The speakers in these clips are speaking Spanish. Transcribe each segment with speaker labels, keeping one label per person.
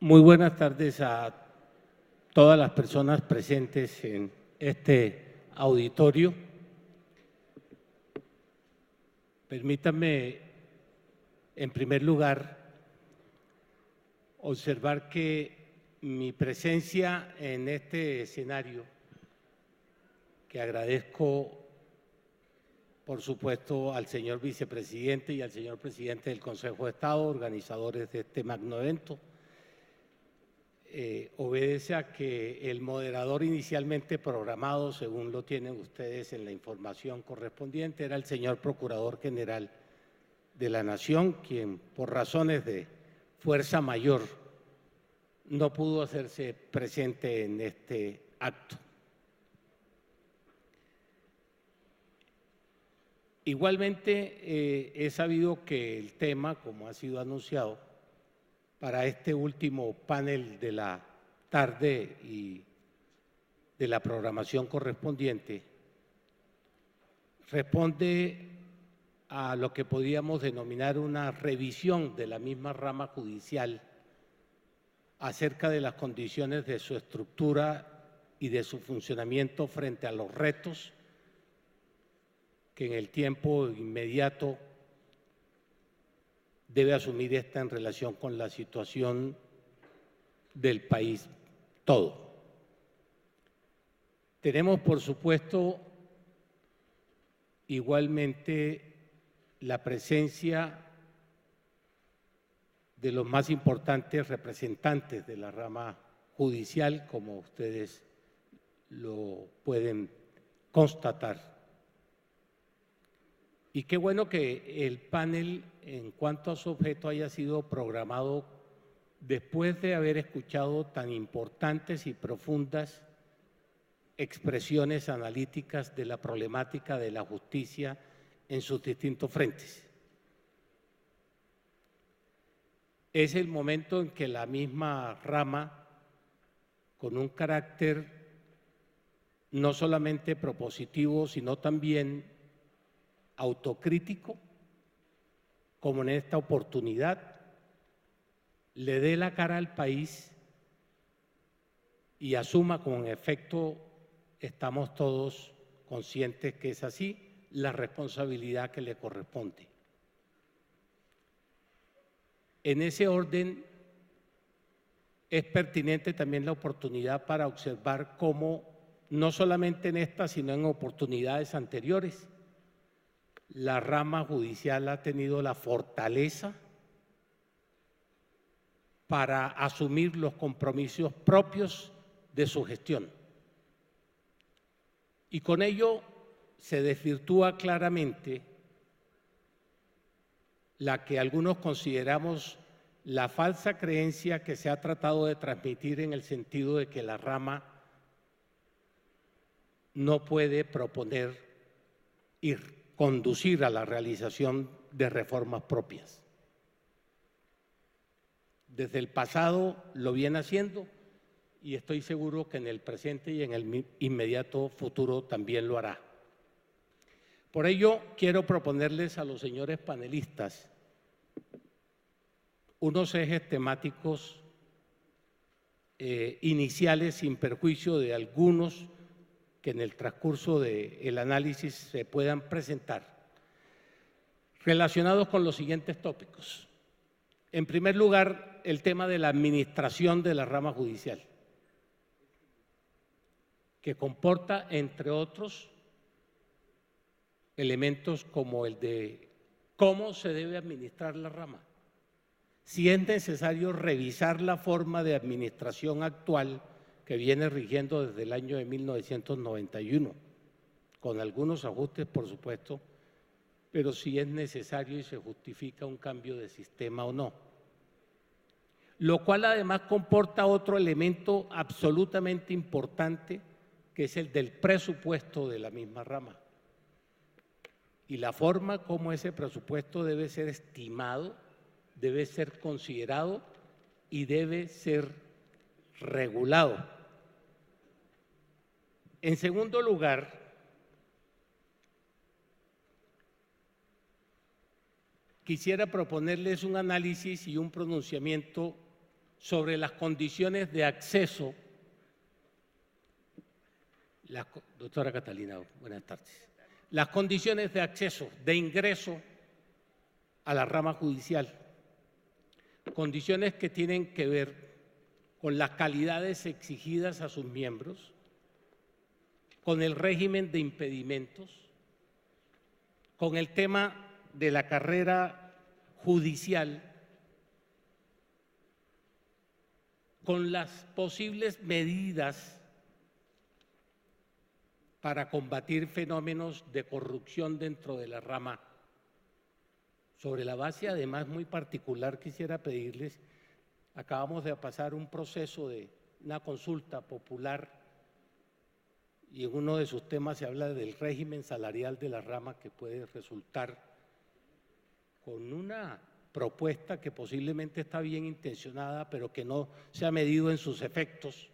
Speaker 1: Muy buenas tardes a todas las personas presentes en este auditorio. Permítanme, en primer lugar, observar que mi presencia en este escenario, que agradezco, por supuesto, al señor vicepresidente y al señor presidente del Consejo de Estado, organizadores de este magno evento, obedece a que el moderador inicialmente programado, según lo tienen ustedes en la información correspondiente, era el señor Procurador General de la Nación, quien por razones de fuerza mayor no pudo hacerse presente en este acto. Igualmente, he sabido que el tema, como ha sido anunciado, para este último panel de la tarde y de la programación correspondiente, responde a lo que podríamos denominar una revisión de la misma rama judicial acerca de las condiciones de su estructura y de su funcionamiento frente a los retos que en el tiempo inmediato debe asumir esta en relación con la situación del país todo. Tenemos, por supuesto, igualmente la presencia de los más importantes representantes de la rama judicial, como ustedes lo pueden constatar. Y qué bueno que el panel, en cuanto a su objeto, haya sido programado después de haber escuchado tan importantes y profundas expresiones analíticas de la problemática de la justicia en sus distintos frentes. Es el momento en que la misma rama, con un carácter no solamente propositivo, sino también autocrítico, como en esta oportunidad, le dé la cara al país y asuma con efecto, estamos todos conscientes que es así, la responsabilidad que le corresponde. En ese orden, es pertinente también la oportunidad para observar cómo, no solamente en esta, sino en oportunidades anteriores, la rama judicial ha tenido la fortaleza para asumir los compromisos propios de su gestión. Y con ello se desvirtúa claramente la que algunos consideramos la falsa creencia que se ha tratado de transmitir en el sentido de que la rama no puede proponer y conducir a la realización de reformas propias. Desde el pasado lo viene haciendo y estoy seguro que en el presente y en el inmediato futuro también lo hará. Por ello, quiero proponerles a los señores panelistas unos ejes temáticos iniciales sin perjuicio de algunos que en el transcurso del análisis se puedan presentar, relacionados con los siguientes tópicos. En primer lugar, el tema de la administración de la rama judicial, que comporta, entre otros, elementos como el de cómo se debe administrar la rama, si es necesario revisar la forma de administración actual que viene rigiendo desde el año de 1991, con algunos ajustes, por supuesto, pero si es necesario y se justifica un cambio de sistema o no. Lo cual además comporta otro elemento absolutamente importante, que es el del presupuesto de la misma rama. Y la forma como ese presupuesto debe ser estimado, debe ser considerado y debe ser regulado. En segundo lugar, quisiera proponerles un análisis y un pronunciamiento sobre las condiciones de acceso. Doctora Catalina, buenas tardes. Las condiciones de acceso, de ingreso a la rama judicial, condiciones que tienen que ver con las calidades exigidas a sus miembros, con el régimen de impedimentos, con el tema de la carrera judicial, con las posibles medidas para combatir fenómenos de corrupción dentro de la rama. Sobre la base, además, muy particular, quisiera pedirles, acabamos de pasar un proceso de una consulta popular y en uno de sus temas se habla del régimen salarial de la rama, que puede resultar con una propuesta que posiblemente está bien intencionada, pero que no se ha medido en sus efectos,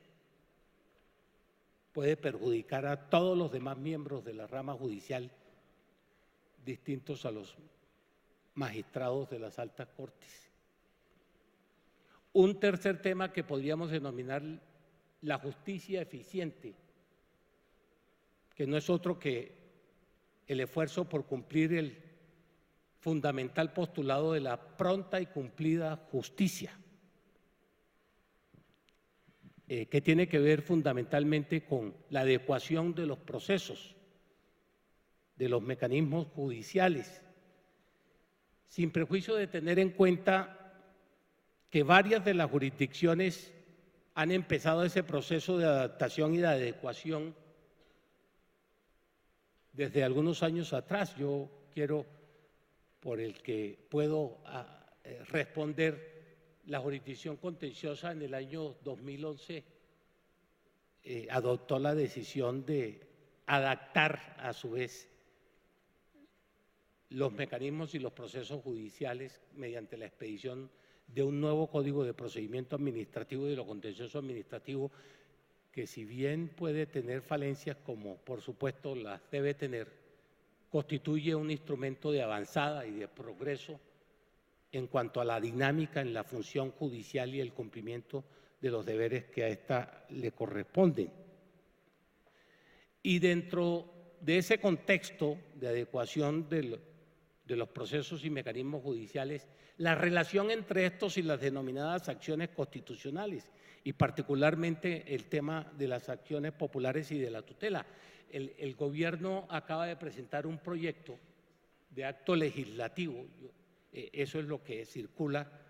Speaker 1: puede perjudicar a todos los demás miembros de la rama judicial, distintos a los magistrados de las altas cortes. Un tercer tema que podríamos denominar la justicia eficiente, que no es otro que el esfuerzo por cumplir el fundamental postulado de la pronta y cumplida justicia, que tiene que ver fundamentalmente con la adecuación de los procesos, de los mecanismos judiciales, sin prejuicio de tener en cuenta que varias de las jurisdicciones han empezado ese proceso de adaptación y de adecuación desde algunos años atrás. Yo quiero, por el que puedo responder, la jurisdicción contenciosa en el año 2011 adoptó la decisión de adaptar a su vez los mecanismos y los procesos judiciales mediante la expedición de un nuevo Código de Procedimiento Administrativo y de lo contencioso administrativo, que si bien puede tener falencias, como por supuesto las debe tener, constituye un instrumento de avanzada y de progreso en cuanto a la dinámica en la función judicial y el cumplimiento de los deberes que a ésta le corresponden. Y dentro de ese contexto de adecuación de los procesos y mecanismos judiciales, la relación entre estos y las denominadas acciones constitucionales, y particularmente el tema de las acciones populares y de la tutela. El gobierno acaba de presentar un proyecto de acto legislativo, eso es lo que circula,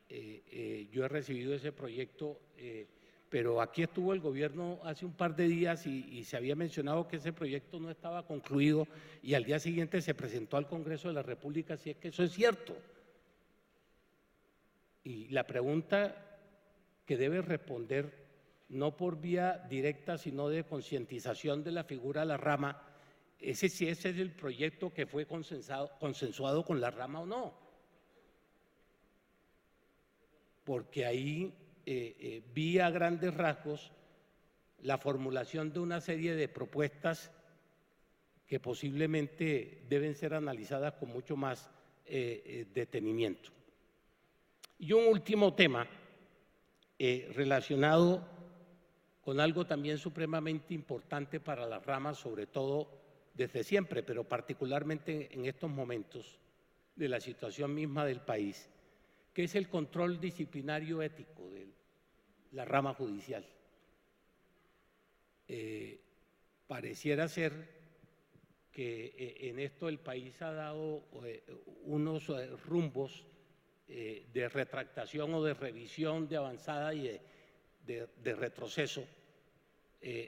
Speaker 1: yo he recibido ese proyecto, pero aquí estuvo el gobierno hace un par de días y se había mencionado que ese proyecto no estaba concluido y al día siguiente se presentó al Congreso de la República, si es que eso es cierto. Y la pregunta que debe responder, no por vía directa, sino de concientización de la figura de la rama, si ese es el proyecto que fue consensuado con la rama o no. Porque ahí vi a grandes rasgos la formulación de una serie de propuestas que posiblemente deben ser analizadas con mucho más detenimiento. Y un último tema relacionado con algo también supremamente importante para las ramas, sobre todo desde siempre, pero particularmente en estos momentos de la situación misma del país, que es el control disciplinario ético de la rama judicial. Pareciera ser que en esto el país ha dado unos rumbos de retractación o de revisión, de avanzada y de retroceso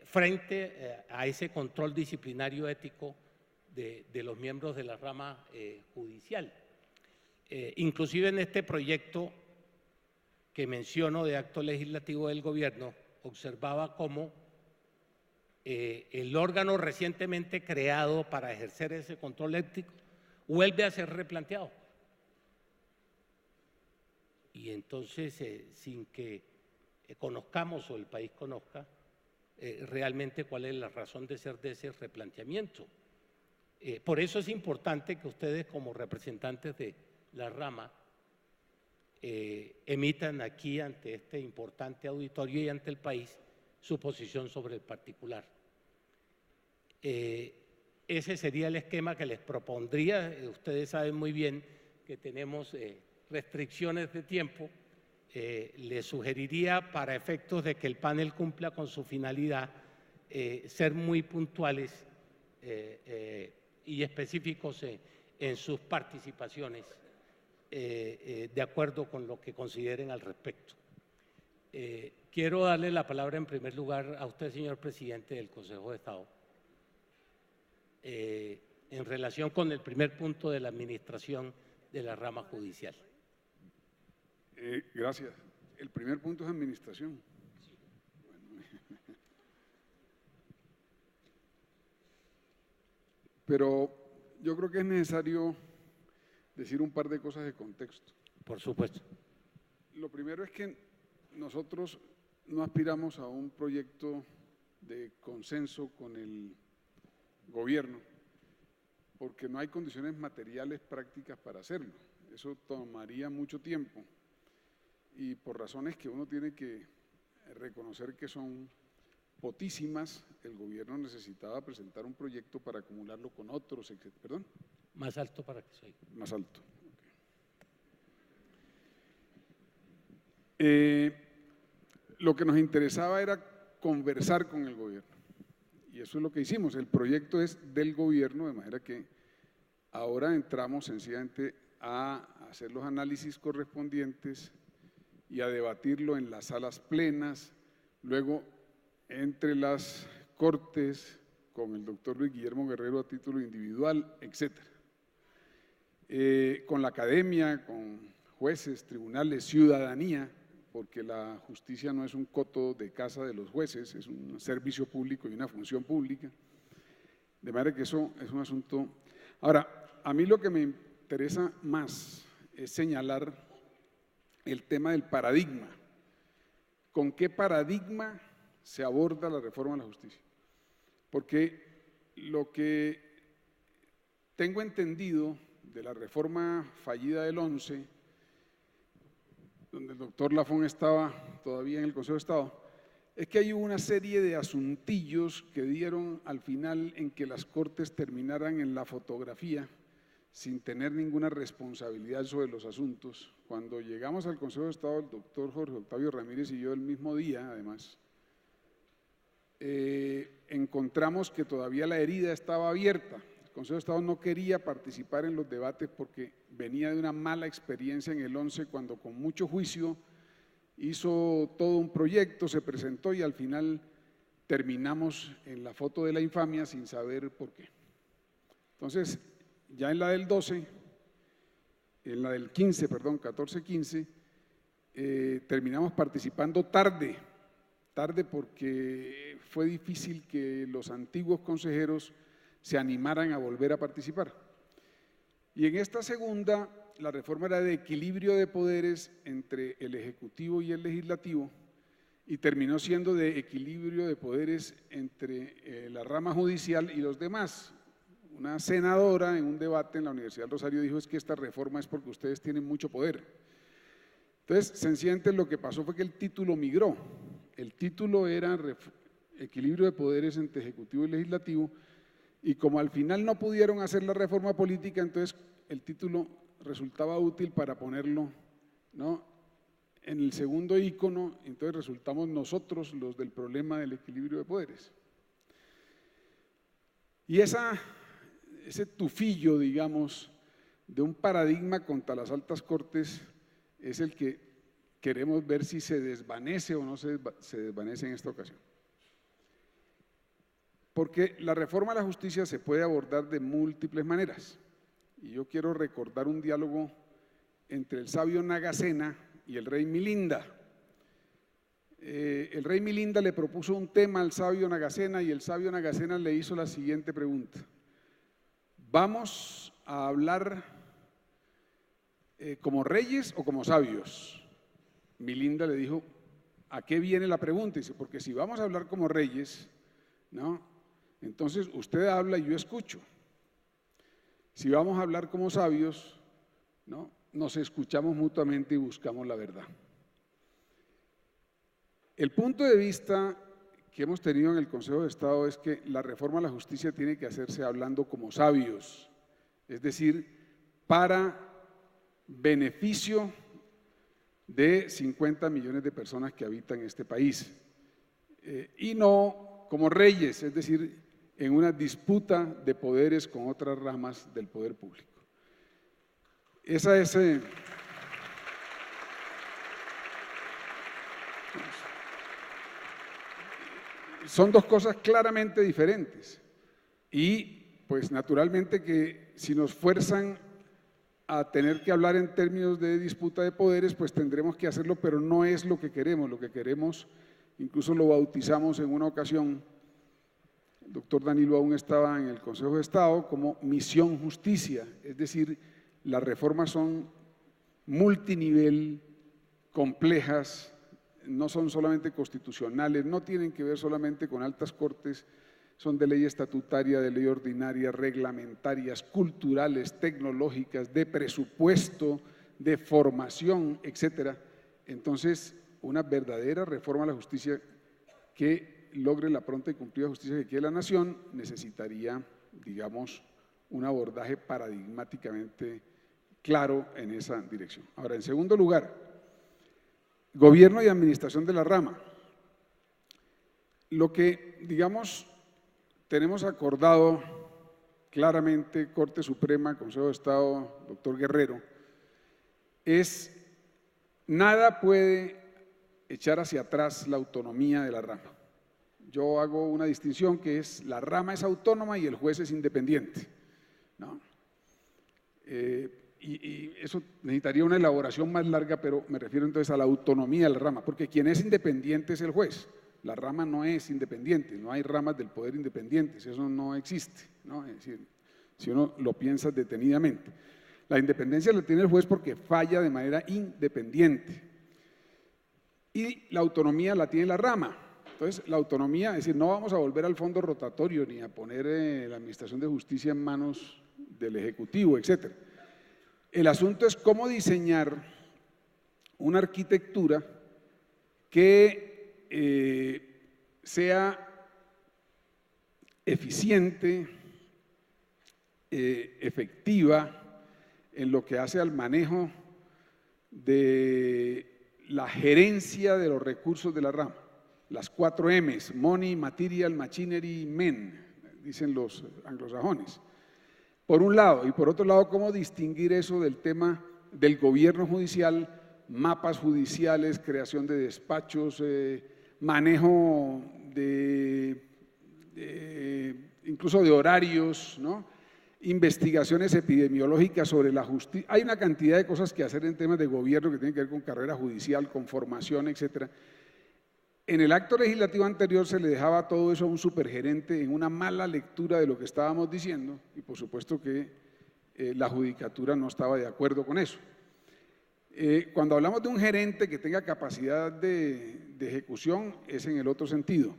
Speaker 1: frente a ese control disciplinario ético de los miembros de la rama judicial. Inclusive en este proyecto que menciono de acto legislativo del gobierno, observaba cómo el órgano recientemente creado para ejercer ese control ético vuelve a ser replanteado. Y entonces, sin que conozcamos o el país conozca realmente cuál es la razón de ser de ese replanteamiento. Por eso es importante que ustedes, como representantes de la rama, emitan aquí ante este importante auditorio y ante el país su posición sobre el particular. Ese sería el esquema que les propondría. Ustedes saben muy bien que tenemos restricciones de tiempo. Les sugeriría, para efectos de que el panel cumpla con su finalidad, ser muy puntuales y específicos en sus participaciones, de acuerdo con lo que consideren al respecto. Quiero darle la palabra en primer lugar a usted, señor presidente del Consejo de Estado, en relación con el primer punto de la administración de la rama judicial.
Speaker 2: Gracias. El primer punto es administración. Bueno. Pero yo creo que es necesario decir un par de cosas de contexto.
Speaker 1: Por supuesto.
Speaker 2: Lo primero es que nosotros no aspiramos a un proyecto de consenso con el gobierno, porque no hay condiciones materiales prácticas para hacerlo. Eso tomaría mucho tiempo y por razones que uno tiene que reconocer que son potísimas, el gobierno necesitaba presentar un proyecto para acumularlo con otros, etc. ¿Perdón?
Speaker 1: Más alto para que se oiga.
Speaker 2: Más alto. Okay. Lo que nos interesaba era conversar con el gobierno y eso es lo que hicimos. El proyecto es del gobierno, de manera que ahora entramos sencillamente a hacer los análisis correspondientes y a debatirlo en las salas plenas, luego entre las cortes con el doctor Luis Guillermo Guerrero a título individual, etcétera. Con la academia, con jueces, tribunales, ciudadanía, porque la justicia no es un coto de casa de los jueces, es un servicio público y una función pública, de manera que eso es un asunto. Ahora, a mí lo que me interesa más es señalar el tema del paradigma. ¿Con qué paradigma se aborda la reforma de la justicia? Porque lo que tengo entendido de la reforma fallida del 11, donde el doctor Lafón estaba todavía en el Consejo de Estado, es que hay una serie de asuntillos que dieron al final en que las Cortes terminaran en la fotografía sin tener ninguna responsabilidad sobre los asuntos. Cuando llegamos al Consejo de Estado, el doctor Jorge Octavio Ramírez y yo el mismo día, además, encontramos que todavía la herida estaba abierta. El Consejo de Estado no quería participar en los debates porque venía de una mala experiencia en el 11, cuando con mucho juicio hizo todo un proyecto, se presentó y al final terminamos en la foto de la infamia sin saber por qué. Entonces, ya en la del 12, en la del 15, perdón, 14-15, terminamos participando tarde porque fue difícil que los antiguos consejeros se animaran a volver a participar. Y en esta segunda, la reforma era de equilibrio de poderes entre el Ejecutivo y el Legislativo y terminó siendo de equilibrio de poderes entre la rama judicial y los demás. Una senadora en un debate en la Universidad del Rosario dijo: es que esta reforma es porque ustedes tienen mucho poder. Entonces, sencillamente lo que pasó fue que el título migró. El título era equilibrio de poderes entre Ejecutivo y Legislativo, y como al final no pudieron hacer la reforma política, entonces el título resultaba útil para ponerlo, ¿no?, en el segundo ícono. Entonces resultamos nosotros los del problema del equilibrio de poderes. Y ese tufillo, digamos, de un paradigma contra las altas cortes es el que queremos ver si se desvanece o no se desvanece en esta ocasión. Porque la reforma a la justicia se puede abordar de múltiples maneras. Y yo quiero recordar un diálogo entre el sabio Nagasena y el rey Milinda. El rey Milinda le propuso un tema al sabio Nagasena y el sabio Nagasena le hizo la siguiente pregunta: ¿vamos a hablar como reyes o como sabios? Milinda le dijo: ¿a qué viene la pregunta? Dice: porque si vamos a hablar como reyes, ¿no?, entonces usted habla y yo escucho. Si vamos a hablar como sabios, ¿no?, nos escuchamos mutuamente y buscamos la verdad. El punto de vista que hemos tenido en el Consejo de Estado es que la reforma a la justicia tiene que hacerse hablando como sabios, es decir, para beneficio de 50 millones de personas que habitan este país, y no como reyes, es decir, en una disputa de poderes con otras ramas del poder público. Esa es… son dos cosas claramente diferentes y pues naturalmente que si nos fuerzan a tener que hablar en términos de disputa de poderes, pues tendremos que hacerlo, pero no es lo que queremos. Lo que queremos, incluso lo bautizamos en una ocasión, el doctor Danilo aún estaba en el Consejo de Estado, como misión justicia, es decir, las reformas son multinivel, complejas, no son solamente constitucionales, no tienen que ver solamente con altas cortes, son de ley estatutaria, de ley ordinaria, reglamentarias, culturales, tecnológicas, de presupuesto, de formación, etcétera. Entonces, una verdadera reforma a la justicia que logre la pronta y cumplida justicia que quiere la nación necesitaría, digamos, un abordaje paradigmáticamente claro en esa dirección. Ahora, en segundo lugar, gobierno y administración de la rama. Lo que, digamos, tenemos acordado claramente, Corte Suprema, Consejo de Estado, doctor Guerrero, es nada puede echar hacia atrás la autonomía de la rama. Yo hago una distinción que es la rama es autónoma y el juez es independiente, ¿no? Y eso necesitaría una elaboración más larga, pero me refiero entonces a la autonomía de la rama, porque quien es independiente es el juez, la rama no es independiente, no hay ramas del poder independientes, eso no existe, ¿no? Es decir, si uno lo piensa detenidamente. La independencia la tiene el juez porque falla de manera independiente y la autonomía la tiene la rama. Entonces, la autonomía, es decir, no vamos a volver al fondo rotatorio ni a poner la administración de justicia en manos del Ejecutivo, etcétera. El asunto es cómo diseñar una arquitectura que sea eficiente, efectiva en lo que hace al manejo de la gerencia de los recursos de la rama. Las 4 M's, Money, Material, Machinery, Men, dicen los anglosajones. Por un lado, y por otro lado, cómo distinguir eso del tema del gobierno judicial, mapas judiciales, creación de despachos, manejo incluso de horarios, ¿no? Investigaciones epidemiológicas sobre la justicia. Hay una cantidad de cosas que hacer en temas de gobierno que tienen que ver con carrera judicial, con formación, etcétera. En el acto legislativo anterior se le dejaba todo eso a un supergerente en una mala lectura de lo que estábamos diciendo y por supuesto que la judicatura no estaba de acuerdo con eso. Cuando hablamos de un gerente que tenga capacidad de ejecución es en el otro sentido.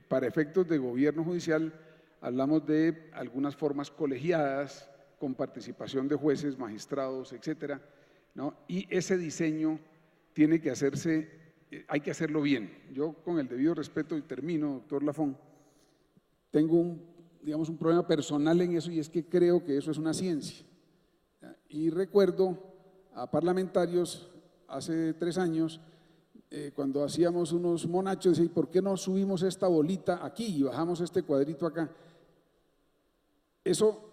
Speaker 2: Para efectos de gobierno judicial hablamos de algunas formas colegiadas con participación de jueces, magistrados, etcétera, ¿no? Y ese diseño tiene que hacerse, hay que hacerlo bien. Yo, con el debido respeto, y termino, doctor Lafón, tengo un problema personal en eso y es que creo que eso es una ciencia. Y recuerdo a parlamentarios hace 3 años, cuando hacíamos unos monachos, decía, ¿por qué no subimos esta bolita aquí y bajamos este cuadrito acá? Eso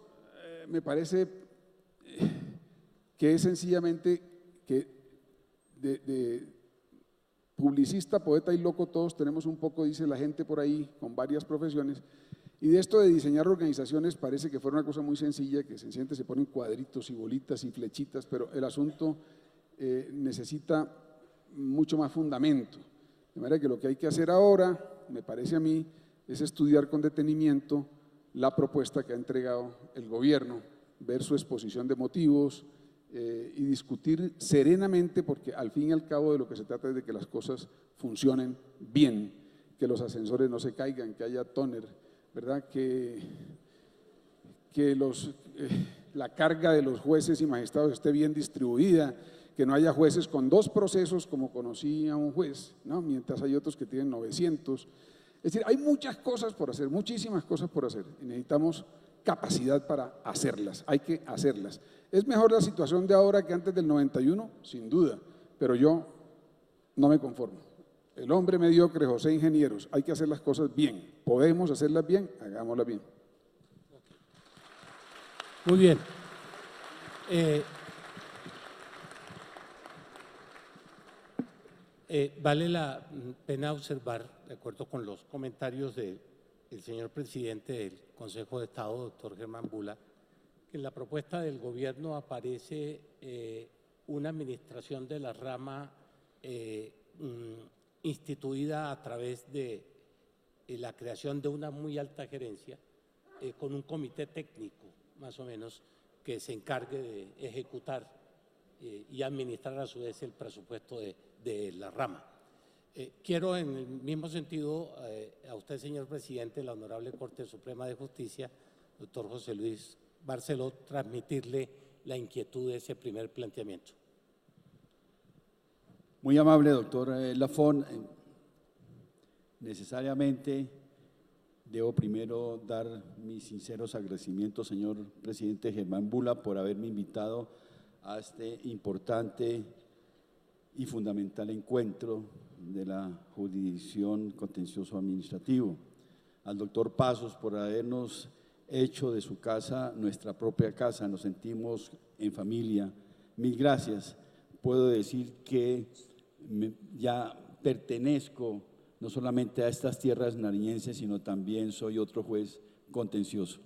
Speaker 2: me parece que es sencillamente que de publicista, poeta y loco todos tenemos un poco, dice la gente por ahí, con varias profesiones, y de esto de diseñar organizaciones parece que fuera una cosa muy sencilla, que sencillamente se ponen cuadritos y bolitas y flechitas, pero el asunto necesita mucho más fundamento. De manera que lo que hay que hacer ahora, me parece a mí, es estudiar con detenimiento la propuesta que ha entregado el gobierno, ver su exposición de motivos y discutir serenamente, porque al fin y al cabo de lo que se trata es de que las cosas funcionen bien, que los ascensores no se caigan, que haya tóner, ¿verdad? Que la carga de los jueces y magistrados esté bien distribuida, que no haya jueces con 2 procesos como conocí a un juez, ¿no? Mientras hay otros que tienen 900. Es decir, hay muchas cosas por hacer, muchísimas cosas por hacer, y necesitamos capacidad para hacerlas, hay que hacerlas. ¿Es mejor la situación de ahora que antes del 91? Sin duda, pero yo no me conformo. El hombre mediocre, José Ingenieros, hay que hacer las cosas bien. ¿Podemos hacerlas bien? Hagámoslas bien.
Speaker 1: Muy bien. Vale la pena observar, de acuerdo con los comentarios del señor presidente del Consejo de Estado, doctor Germán Bula, que en la propuesta del gobierno aparece una administración de la rama instituida a través de la creación de una muy alta gerencia con un comité técnico, más o menos, que se encargue de ejecutar y administrar a su vez el presupuesto de la rama. Quiero en el mismo sentido a usted, señor presidente de la Honorable Corte Suprema de Justicia, doctor José Luis Barceló, transmitirle la inquietud de ese primer planteamiento.
Speaker 3: Muy amable, doctor Lafón. Necesariamente debo primero dar mis sinceros agradecimientos, señor presidente Germán Bula, por haberme invitado a este importante y fundamental encuentro de la jurisdicción contencioso administrativo. Al doctor Pasos por habernos hecho de su casa nuestra propia casa, nos sentimos en familia. Mil gracias. Puedo decir que ya pertenezco no solamente a estas tierras nariñenses, sino también soy otro juez contencioso.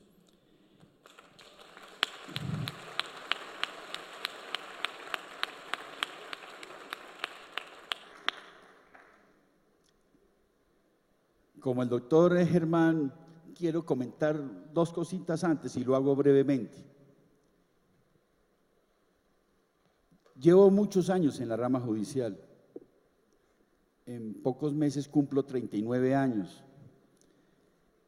Speaker 3: Como el doctor Germán, quiero comentar 2 cositas antes y lo hago brevemente. Llevo muchos años en la rama judicial. En pocos meses cumplo 39 años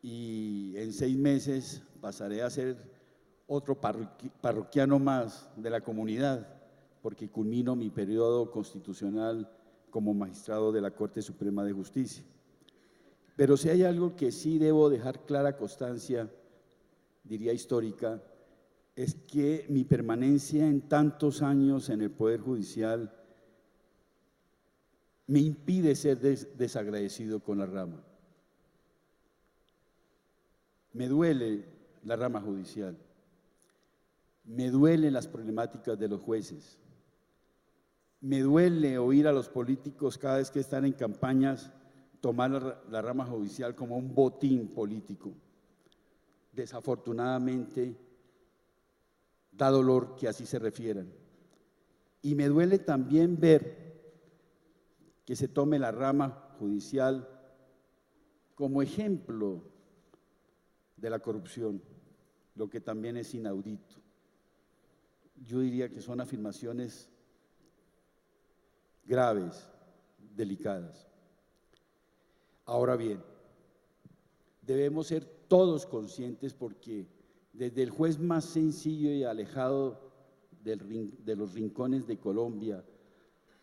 Speaker 3: y en 6 meses pasaré a ser otro parroquiano más de la comunidad, porque culmino mi periodo constitucional como magistrado de la Corte Suprema de Justicia. Pero si hay algo que sí debo dejar clara constancia, diría histórica, es que mi permanencia en tantos años en el Poder Judicial me impide ser desagradecido con la rama. Me duele la rama judicial, me duelen las problemáticas de los jueces, me duele oír a los políticos cada vez que están en campañas tomar la rama judicial como un botín político. Desafortunadamente, da dolor que así se refieran. Y me duele también ver que se tome la rama judicial como ejemplo de la corrupción, lo que también es inaudito. Yo diría que son afirmaciones graves, delicadas. Ahora bien, debemos ser todos conscientes porque desde el juez más sencillo y alejado de los rincones de Colombia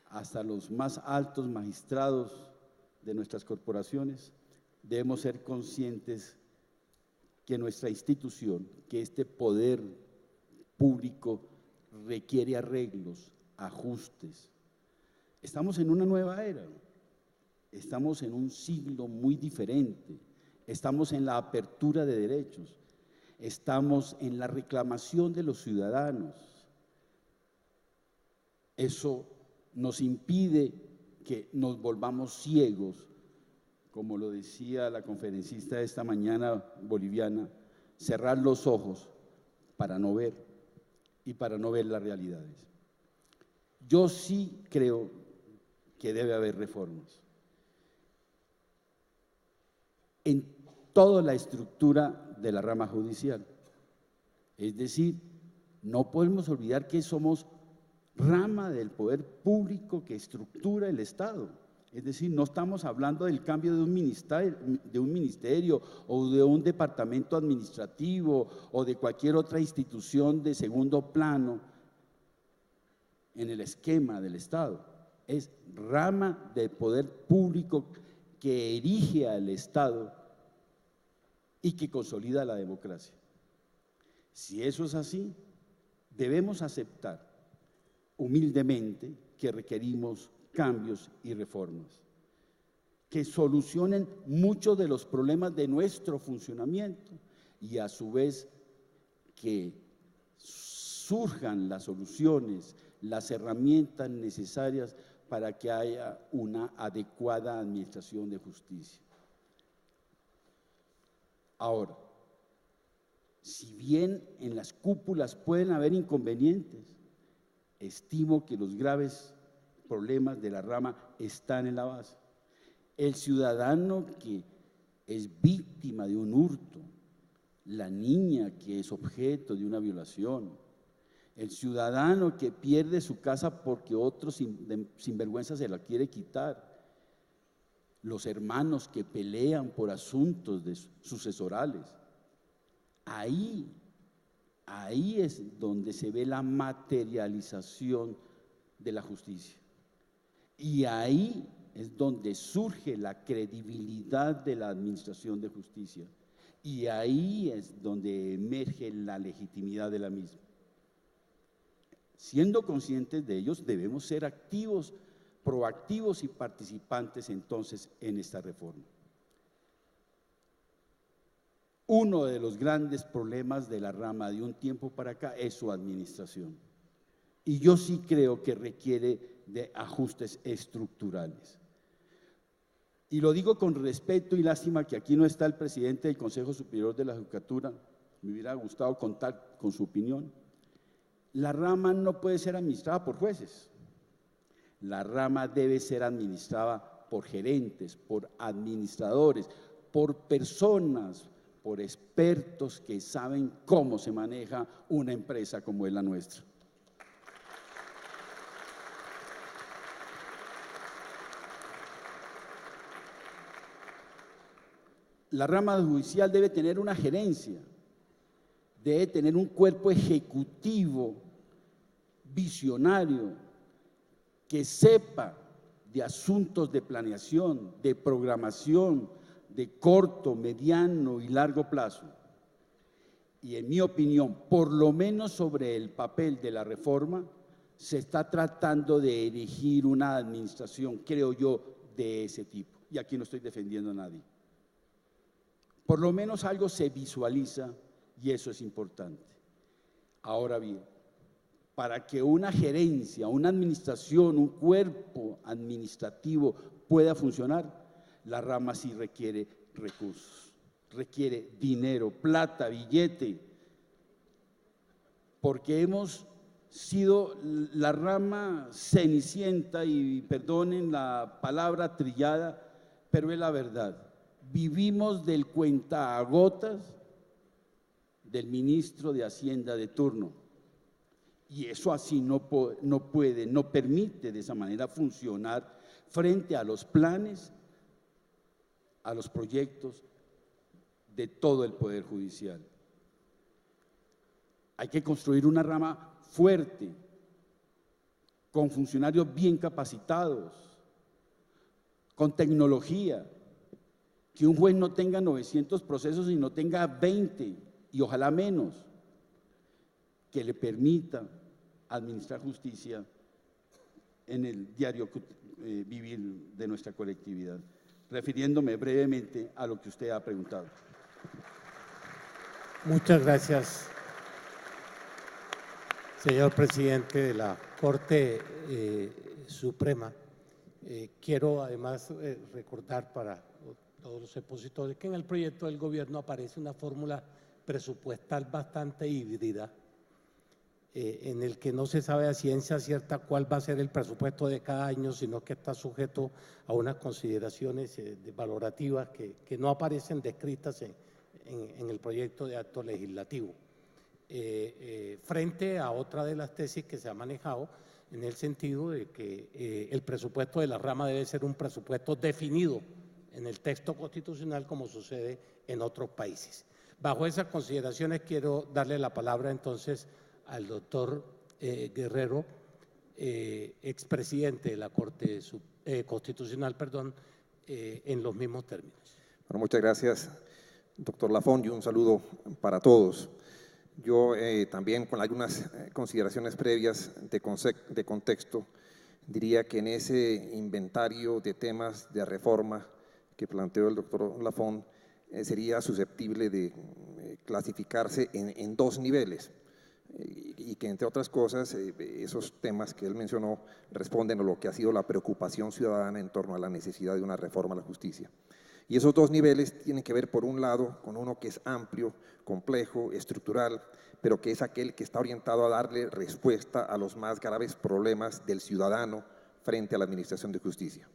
Speaker 3: hasta los más altos magistrados de nuestras corporaciones, debemos ser conscientes que nuestra institución, que este poder público requiere arreglos, ajustes. Estamos en una nueva era. Estamos en un siglo muy diferente, estamos en la apertura de derechos, estamos en la reclamación de los ciudadanos. Eso nos impide que nos volvamos ciegos, como lo decía la conferencista de esta mañana boliviana, cerrar los ojos para no ver y para no ver las realidades. Yo sí creo que debe haber reformas en toda la estructura de la rama judicial. Es decir, no podemos olvidar que somos rama del poder público que estructura el Estado. Es decir, no estamos hablando del cambio de un ministerio o de un departamento administrativo o de cualquier otra institución de segundo plano en el esquema del Estado. Es rama del poder público que erige al Estado y que consolida la democracia. Si eso es así, debemos aceptar humildemente que requerimos cambios y reformas que solucionen muchos de los problemas de nuestro funcionamiento y a su vez que surjan las soluciones, las herramientas necesarias para que haya una adecuada administración de justicia. Ahora, si bien en las cúpulas pueden haber inconvenientes, estimo que los graves problemas de la rama están en la base. El ciudadano que es víctima de un hurto, la niña que es objeto de una violación, el ciudadano que pierde su casa porque otro sinvergüenza se la quiere quitar, los hermanos que pelean por asuntos sucesorales. Ahí es donde se ve la materialización de la justicia. Y ahí es donde surge la credibilidad de la administración de justicia. Y ahí es donde emerge la legitimidad de la misma. Siendo conscientes de ellos, debemos ser activos, proactivos y participantes entonces en esta reforma. Uno de los grandes problemas de la rama de un tiempo para acá es su administración. Y yo sí creo que requiere de ajustes estructurales. Y lo digo con respeto y lástima que aquí no está el presidente del Consejo Superior de la Judicatura, me hubiera gustado contar con su opinión. La rama no puede ser administrada por jueces, la rama debe ser administrada por gerentes, por administradores, por personas, por expertos que saben cómo se maneja una empresa como es la nuestra. La rama judicial debe tener una gerencia, debe tener un cuerpo ejecutivo, visionario, que sepa de asuntos de planeación, de programación, de corto, mediano y largo plazo. Y en mi opinión, por lo menos sobre el papel de la reforma, se está tratando de erigir una administración, creo yo, de ese tipo. Y aquí no estoy defendiendo a nadie. Por lo menos algo se visualiza y eso es importante. Ahora bien, para que una gerencia, una administración, un cuerpo administrativo pueda funcionar, la rama sí requiere recursos, requiere dinero, plata, billete, porque hemos sido la rama cenicienta, y perdonen la palabra trillada, pero es la verdad. Vivimos del cuentagotas del ministro de Hacienda de turno. Y eso así no puede, no permite de esa manera funcionar frente a los planes, a los proyectos de todo el Poder Judicial. Hay que construir una rama fuerte, con funcionarios bien capacitados, con tecnología, que un juez no tenga 900 procesos y no tenga 20 y ojalá menos, que le permita administrar justicia en el diario vivir de nuestra colectividad, refiriéndome brevemente a lo que usted ha preguntado.
Speaker 1: Muchas gracias, señor presidente de la Corte Suprema. Quiero además recordar para todos los expositores que en el proyecto del gobierno aparece una fórmula presupuestal bastante híbrida, en el que no se sabe a ciencia cierta cuál va a ser el presupuesto de cada año, sino que está sujeto a unas consideraciones valorativas que no aparecen descritas en el proyecto de acto legislativo. Frente a otra de las tesis que se ha manejado, en el sentido de que el presupuesto de la rama debe ser un presupuesto definido en el texto constitucional como sucede en otros países. Bajo esas consideraciones quiero darle la palabra entonces al doctor Guerrero, expresidente de la Corte Constitucional, en los mismos términos.
Speaker 4: Bueno, muchas gracias, doctor Lafón, y un saludo para todos. Yo también, con algunas consideraciones previas de contexto, diría que en ese inventario de temas de reforma que planteó el doctor Lafón, sería susceptible de clasificarse en dos niveles, y que, entre otras cosas, esos temas que él mencionó responden a lo que ha sido la preocupación ciudadana en torno a la necesidad de una reforma a la justicia. Y esos dos niveles tienen que ver, por un lado, con uno que es amplio, complejo, estructural, pero que es aquel que está orientado a darle respuesta a los más graves problemas del ciudadano frente a la administración de justicia.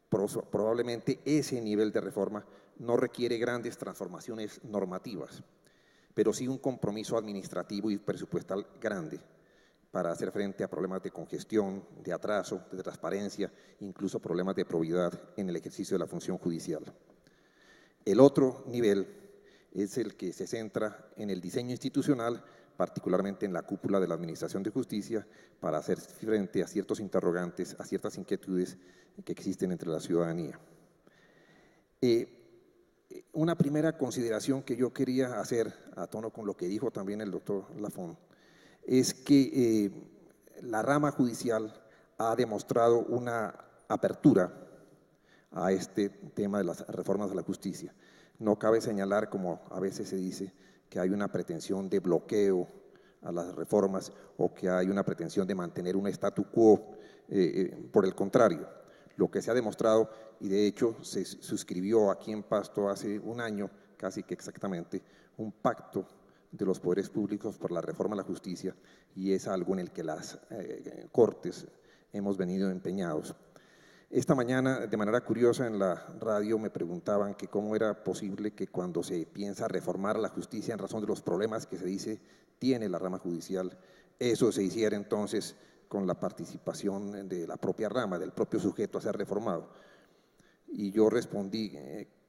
Speaker 4: Probablemente ese nivel de reforma no requiere grandes transformaciones normativas, pero sí un compromiso administrativo y presupuestal grande para hacer frente a problemas de congestión, de atraso, de transparencia, incluso problemas de probidad en el ejercicio de la función judicial. El otro nivel es el que se centra en el diseño institucional, particularmente en la cúpula de la Administración de Justicia, para hacer frente a ciertos interrogantes, a ciertas inquietudes que existen entre la ciudadanía. Una primera consideración que yo quería hacer, a tono con lo que dijo también el doctor Lafón, es que la rama judicial ha demostrado una apertura a este tema de las reformas de la justicia. No cabe señalar, como a veces se dice, que hay una pretensión de bloqueo a las reformas o que hay una pretensión de mantener un statu quo. Por el contrario, lo que se ha demostrado, y de hecho se suscribió aquí en Pasto hace un año, casi que exactamente, un pacto de los poderes públicos por la reforma a la justicia, y es algo en el que las Cortes hemos venido empeñados. Esta mañana, de manera curiosa, en la radio me preguntaban que cómo era posible que cuando se piensa reformar la justicia en razón de los problemas que se dice tiene la rama judicial, eso se hiciera entonces con la participación de la propia rama, del propio sujeto a ser reformado. Y yo respondí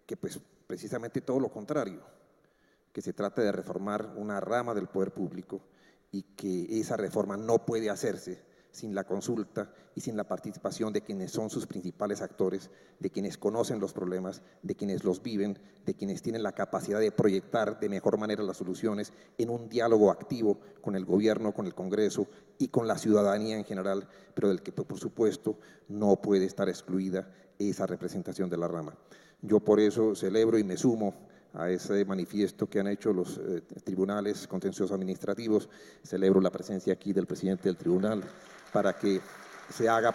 Speaker 4: que pues precisamente todo lo contrario, que se trata de reformar una rama del poder público y que esa reforma no puede hacerse sin la consulta y sin la participación de quienes son sus principales actores, de quienes conocen los problemas, de quienes los viven, de quienes tienen la capacidad de proyectar de mejor manera las soluciones en un diálogo activo con el gobierno, con el Congreso y con la ciudadanía en general, pero del que, por supuesto, no puede estar excluida esa representación de la rama. Yo por eso celebro y me sumo a ese manifiesto que han hecho los tribunales contenciosos administrativos. Celebro la presencia aquí del presidente del tribunal para que se haga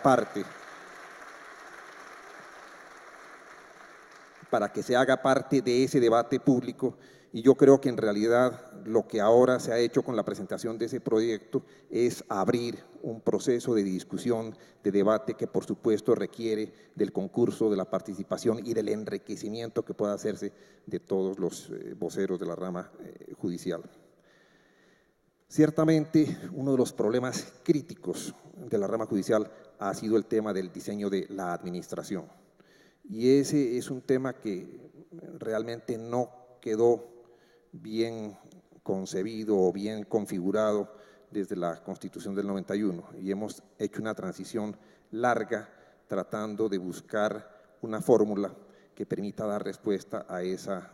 Speaker 4: parte de ese debate público, y yo creo que en realidad lo que ahora se ha hecho con la presentación de ese proyecto es abrir un proceso de discusión, de debate que por supuesto requiere del concurso, de la participación y del enriquecimiento que pueda hacerse de todos los voceros de la rama judicial. Ciertamente, uno de los problemas críticos de la rama judicial ha sido el tema del diseño de la administración. Y ese es un tema que realmente no quedó bien concebido o bien configurado desde la Constitución del 91. Y hemos hecho una transición larga tratando de buscar una fórmula que permita dar respuesta a esa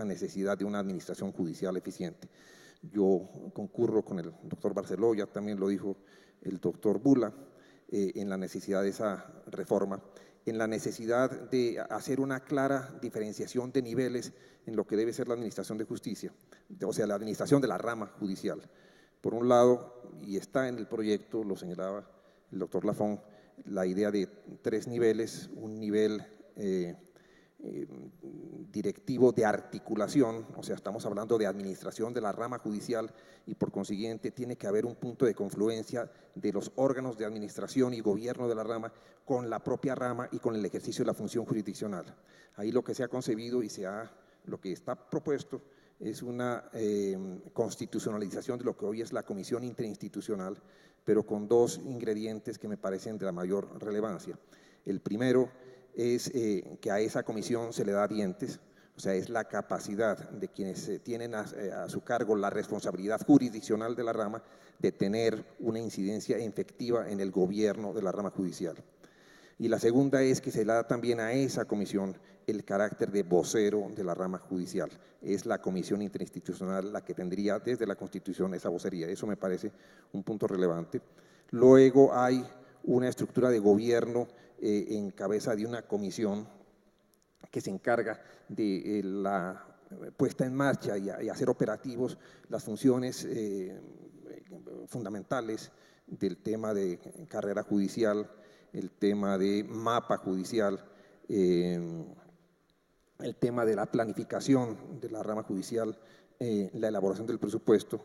Speaker 4: necesidad de una administración judicial eficiente. Yo concurro con el doctor Barceló, ya también lo dijo el doctor Bula, en la necesidad de esa reforma, en la necesidad de hacer una clara diferenciación de niveles en lo que debe ser la administración de justicia, o sea, la administración de la rama judicial. Por un lado, y está en el proyecto, lo señalaba el doctor Lafón, la idea de 3 niveles, un nivel directivo de articulación, o sea, estamos hablando de administración de la rama judicial y por consiguiente tiene que haber un punto de confluencia de los órganos de administración y gobierno de la rama con la propia rama y con el ejercicio de la función jurisdiccional. Ahí lo que se ha concebido y lo que está propuesto es una constitucionalización de lo que hoy es la Comisión Interinstitucional, pero con dos ingredientes que me parecen de la mayor relevancia. El primero es que a esa comisión se le da dientes, o sea, es la capacidad de quienes tienen a su cargo la responsabilidad jurisdiccional de la rama de tener una incidencia efectiva en el gobierno de la rama judicial. Y la segunda es que se le da también a esa comisión el carácter de vocero de la rama judicial. Es la comisión interinstitucional la que tendría desde la Constitución esa vocería. Eso me parece un punto relevante. Luego hay una estructura de gobierno en cabeza de una comisión que se encarga de la puesta en marcha y hacer operativos las funciones fundamentales del tema de carrera judicial, el tema de mapa judicial, el tema de la planificación de la rama judicial, la elaboración del presupuesto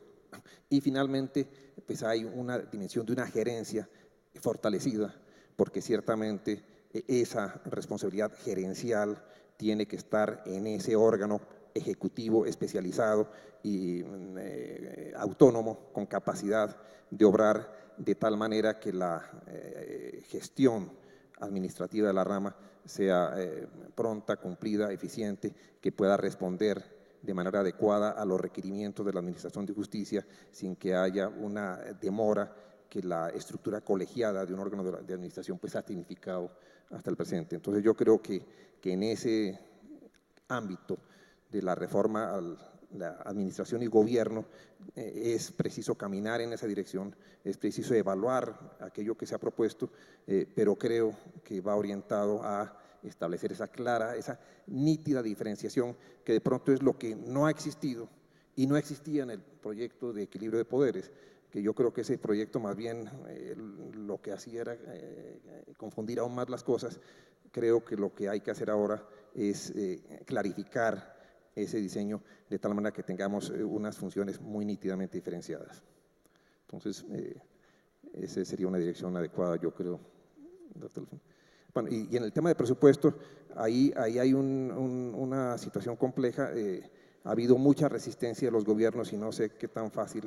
Speaker 4: y finalmente pues hay una dimensión de una gerencia fortalecida porque ciertamente esa responsabilidad gerencial tiene que estar en ese órgano ejecutivo especializado y autónomo con capacidad de obrar de tal manera que la gestión administrativa de la rama sea pronta, cumplida, eficiente, que pueda responder de manera adecuada a los requerimientos de la Administración de Justicia sin que haya una demora que la estructura colegiada de un órgano de administración pues ha significado hasta el presente. Entonces yo creo que en ese ámbito de la reforma a la administración y gobierno es preciso caminar en esa dirección, es preciso evaluar aquello que se ha propuesto, pero creo que va orientado a establecer esa clara, esa nítida diferenciación que de pronto es lo que no ha existido y no existía en el proyecto de equilibrio de poderes, que yo creo que ese proyecto más bien lo que hacía era confundir aún más las cosas. Creo que lo que hay que hacer ahora es clarificar ese diseño de tal manera que tengamos unas funciones muy nítidamente diferenciadas. Entonces, esa sería una dirección adecuada, yo creo, doctor. Bueno, y en el tema de presupuesto, ahí hay una situación compleja. Ha habido mucha resistencia de los gobiernos y no sé qué tan fácil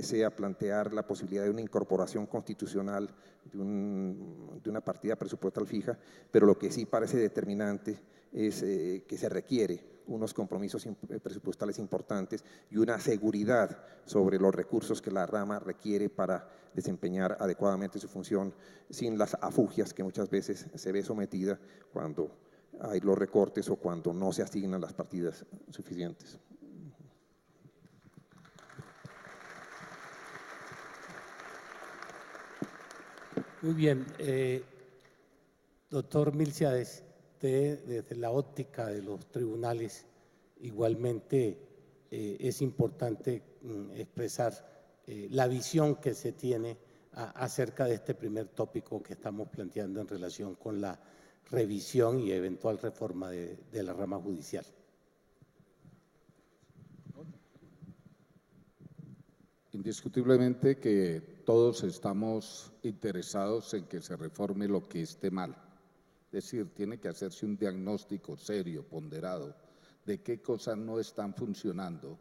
Speaker 4: sea plantear la posibilidad de una incorporación constitucional de una partida presupuestal fija, pero lo que sí parece determinante es que se requiere unos compromisos presupuestales importantes y una seguridad sobre los recursos que la rama requiere para desempeñar adecuadamente su función sin las afugias que muchas veces se ve sometida cuando hay los recortes o cuando no se asignan las partidas suficientes.
Speaker 1: Muy bien. Doctor Milciades, desde la óptica de los tribunales, igualmente es importante expresar la visión que se tiene acerca de este primer tópico que estamos planteando en relación con la revisión y eventual reforma de la rama judicial.
Speaker 5: Indiscutiblemente que todos estamos interesados en que se reforme lo que esté mal. Es decir, tiene que hacerse un diagnóstico serio, ponderado, de qué cosas no están funcionando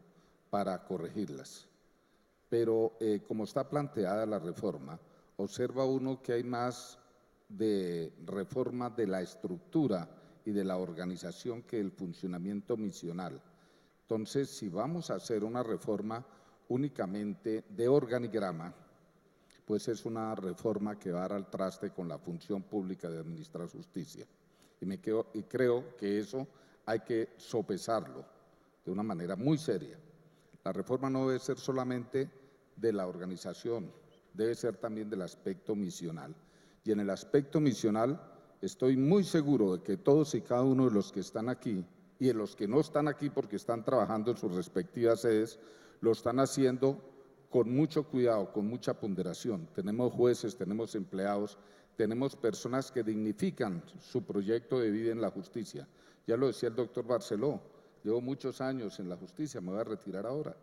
Speaker 5: para corregirlas. Pero como está planteada la reforma, observa uno que hay más de reforma de la estructura y de la organización que el funcionamiento misional. Entonces, si vamos a hacer una reforma únicamente de organigrama, pues es una reforma que va a dar al traste con la función pública de administrar justicia. Y creo que eso hay que sopesarlo de una manera muy seria. La reforma no debe ser solamente de la organización, debe ser también del aspecto misional. Y en el aspecto misional estoy muy seguro de que todos y cada uno de los que están aquí y de los que no están aquí porque están trabajando en sus respectivas sedes, lo están haciendo con mucho cuidado, con mucha ponderación. Tenemos jueces, tenemos empleados, tenemos personas que dignifican su proyecto de vida en la justicia. Ya lo decía el doctor Barceló, llevo muchos años en la justicia, me voy a retirar ahora.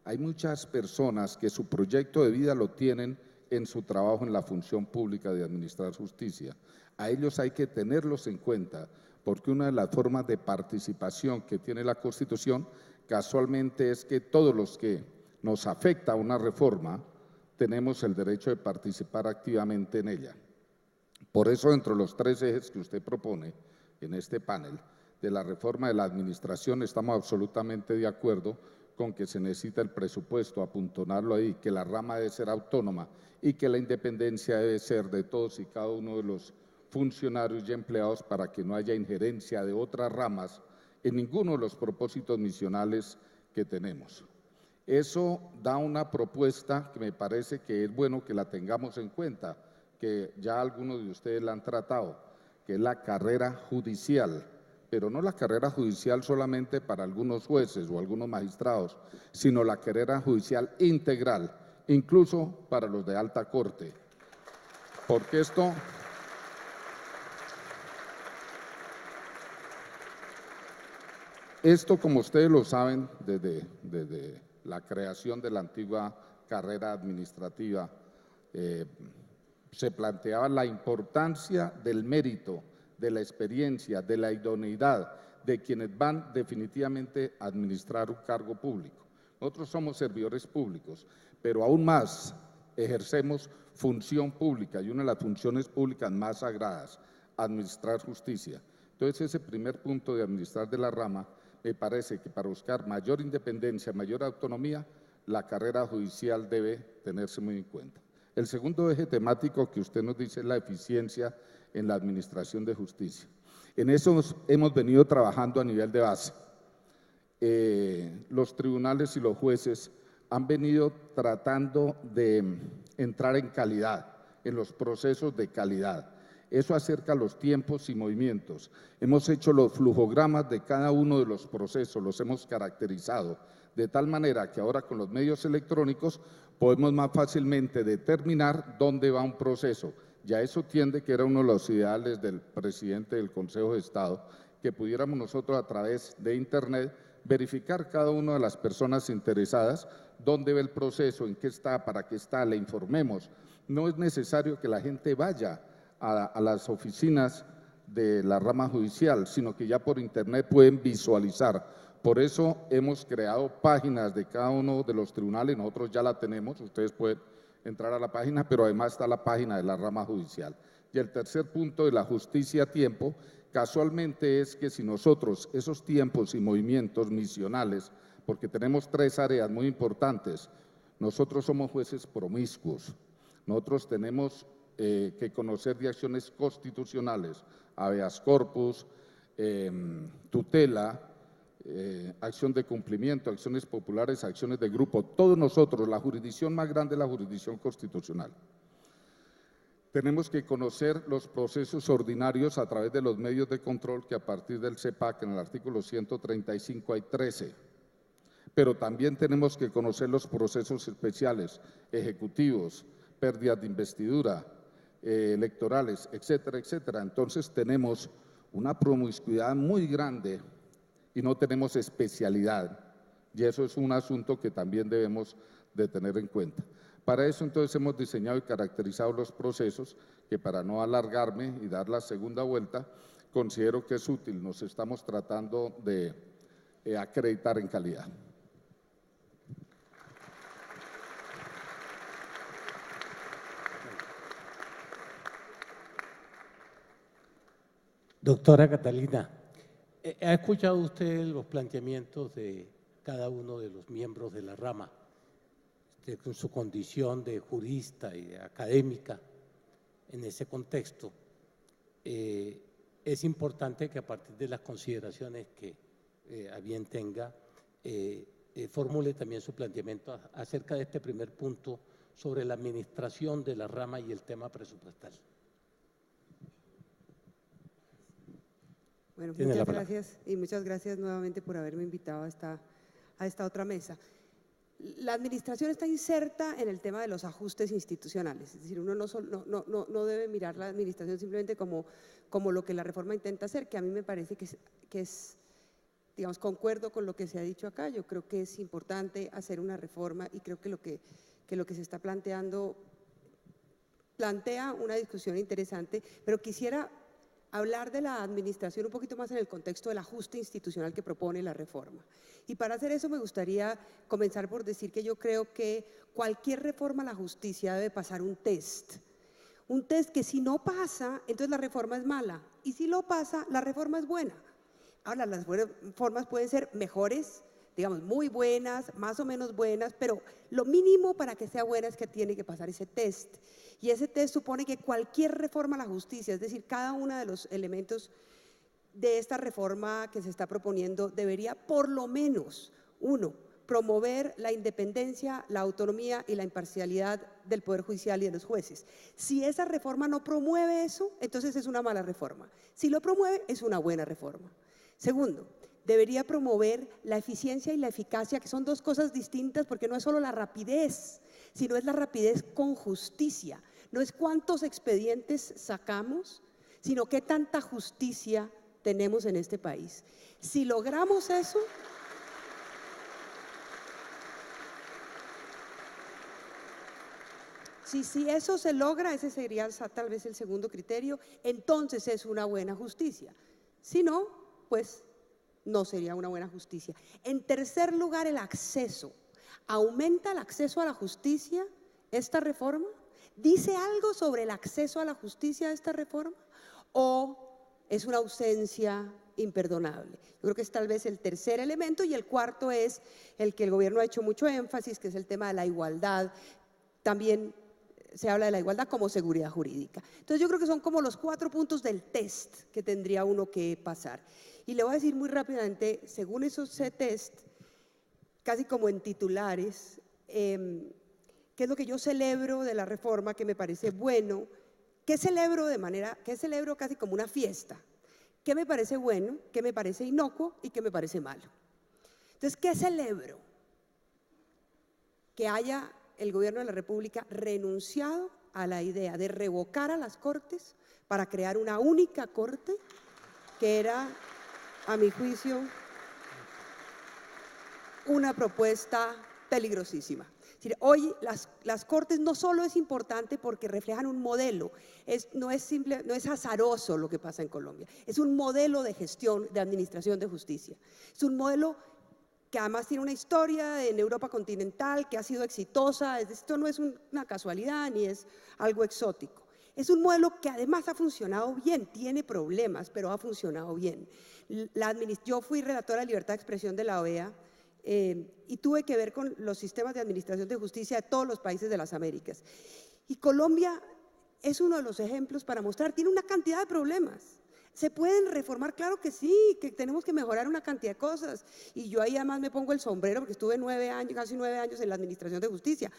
Speaker 5: Hay muchas personas que su proyecto de vida lo tienen en su trabajo en la función pública de administrar justicia. A ellos hay que tenerlos en cuenta, porque una de las formas de participación que tiene la Constitución casualmente es que todos los que nos afecta una reforma tenemos el derecho de participar activamente en ella. Por eso, dentro de los 3 ejes que usted propone en este panel de la reforma de la administración, estamos absolutamente de acuerdo con que se necesita el presupuesto, apuntonarlo ahí, que la rama debe ser autónoma y que la independencia debe ser de todos y cada uno de los funcionarios y empleados para que no haya injerencia de otras ramas en ninguno de los propósitos misionales que tenemos. Eso da una propuesta que me parece que es bueno que la tengamos en cuenta, que ya algunos de ustedes la han tratado, que es la carrera judicial, pero no la carrera judicial solamente para algunos jueces o algunos magistrados, sino la carrera judicial integral, incluso para los de alta corte, porque esto, como ustedes lo saben, desde la creación de la antigua carrera administrativa, se planteaba la importancia del mérito, de la experiencia, de la idoneidad de quienes van definitivamente a administrar un cargo público. Nosotros somos servidores públicos, pero aún más ejercemos función pública y una de las funciones públicas más sagradas, administrar justicia. Entonces, ese primer punto de administrar de la rama, me parece que para buscar mayor independencia, mayor autonomía, la carrera judicial debe tenerse muy en cuenta. El segundo eje temático que usted nos dice es la eficiencia en la administración de justicia. En eso hemos venido trabajando a nivel de base. Los tribunales y los jueces han venido tratando de entrar en calidad, en los procesos de calidad. Eso acerca los tiempos y movimientos. Hemos hecho los flujogramas de cada uno de los procesos, los hemos caracterizado, de tal manera que ahora con los medios electrónicos podemos más fácilmente determinar dónde va un proceso. Ya eso tiende, que era uno de los ideales del presidente del Consejo de Estado, que pudiéramos nosotros a través de Internet verificar cada una de las personas interesadas, dónde va el proceso, en qué está, para qué está, le informemos. No es necesario que la gente vaya a las oficinas de la rama judicial, sino que ya por Internet pueden visualizar. Por eso hemos creado páginas de cada uno de los tribunales, nosotros ya la tenemos, ustedes pueden entrar a la página, pero además está la página de la rama judicial. Y el tercer punto de la justicia a tiempo, casualmente es que si nosotros esos tiempos y movimientos misionales, porque tenemos 3 áreas muy importantes, nosotros somos jueces promiscuos, nosotros tenemos que conocer de acciones constitucionales, habeas corpus, tutela, acción de cumplimiento, acciones populares, acciones de grupo. Todos nosotros, la jurisdicción más grande es la jurisdicción constitucional. Tenemos que conocer los procesos ordinarios a través de los medios de control que a partir del CEPAC, en el artículo 135 hay 13. Pero también tenemos que conocer los procesos especiales, ejecutivos, pérdidas de investidura, electorales, etcétera, etcétera. Entonces tenemos una promiscuidad muy grande y no tenemos especialidad, y eso es un asunto que también debemos de tener en cuenta. Para eso entonces hemos diseñado y caracterizado los procesos que, para no alargarme y dar la segunda vuelta, considero que es útil, nos estamos tratando de acreditar en calidad.
Speaker 1: Doctora Catalina, ¿ha escuchado usted los planteamientos de cada uno de los miembros de la rama, con su condición de jurista y de académica en ese contexto? Es importante que a partir de las consideraciones que a bien tenga, formule también su planteamiento acerca de este primer punto sobre la administración de la rama y el tema presupuestal.
Speaker 6: Bueno, muchas gracias y muchas gracias nuevamente por haberme invitado a esta otra mesa. La administración está inserta en el tema de los ajustes institucionales, es decir, uno no debe mirar la administración simplemente como lo que la reforma intenta hacer, que a mí me parece que es, digamos, concuerdo con lo que se ha dicho acá. Yo creo que es importante hacer una reforma y creo que lo que se está planteando plantea una discusión interesante, pero quisiera hablar de la administración un poquito más en el contexto del ajuste institucional que propone la reforma. Y para hacer eso me gustaría comenzar por decir que yo creo que cualquier reforma a la justicia debe pasar un test que si no pasa, entonces la reforma es mala, y si lo pasa, la reforma es buena. Ahora, las reformas pueden ser mejores, digamos, muy buenas, más o menos buenas, pero lo mínimo para que sea buena es que tiene que pasar ese test. Y ese test supone que cualquier reforma a la justicia, es decir, cada uno de los elementos de esta reforma que se está proponiendo debería por lo menos, uno, promover la independencia, la autonomía y la imparcialidad del Poder Judicial y de los jueces. Si esa reforma no promueve eso, entonces es una mala reforma. Si lo promueve, es una buena reforma. Segundo, debería promover la eficiencia y la eficacia, que son dos cosas distintas, porque no es solo la rapidez, sino es la rapidez con justicia. No es cuántos expedientes sacamos, sino qué tanta justicia tenemos en este país. Si logramos eso, si eso se logra, ese sería tal vez el segundo criterio, entonces es una buena justicia. Si no, pues no sería una buena justicia. En tercer lugar, el acceso. ¿Aumenta el acceso a la justicia esta reforma? ¿Dice algo sobre el acceso a la justicia esta reforma? ¿O es una ausencia imperdonable? Yo creo que es tal vez el tercer elemento, y el cuarto es el que el gobierno ha hecho mucho énfasis, que es el tema de la igualdad. También se habla de la igualdad como seguridad jurídica. Entonces yo creo que son como los 4 puntos del test que tendría uno que pasar. Y le voy a decir muy rápidamente, según esos test, casi como en titulares, qué es lo que yo celebro de la reforma, que me parece bueno, qué celebro casi como una fiesta, qué me parece bueno, qué me parece inocuo y qué me parece malo. Entonces, ¿qué celebro? Que haya el gobierno de la República renunciado a la idea de revocar a las Cortes para crear una única Corte, que era, a mi juicio, una propuesta peligrosísima. Es decir, hoy las Cortes no solo es importante porque reflejan un modelo, no es azaroso lo que pasa en Colombia, es un modelo de gestión, de administración de justicia. Es un modelo que además tiene una historia en Europa continental que ha sido exitosa. Esto no es una casualidad ni es algo exótico. Es un modelo que además ha funcionado bien, tiene problemas, pero ha funcionado bien. Yo fui relatora de libertad de expresión de la OEA y tuve que ver con los sistemas de administración de justicia de todos los países de las Américas. Y Colombia es uno de los ejemplos para mostrar, tiene una cantidad de problemas. ¿Se pueden reformar? Claro que sí, que tenemos que mejorar una cantidad de cosas. Y yo ahí además me pongo el sombrero porque estuve casi 9 años en la administración de justicia.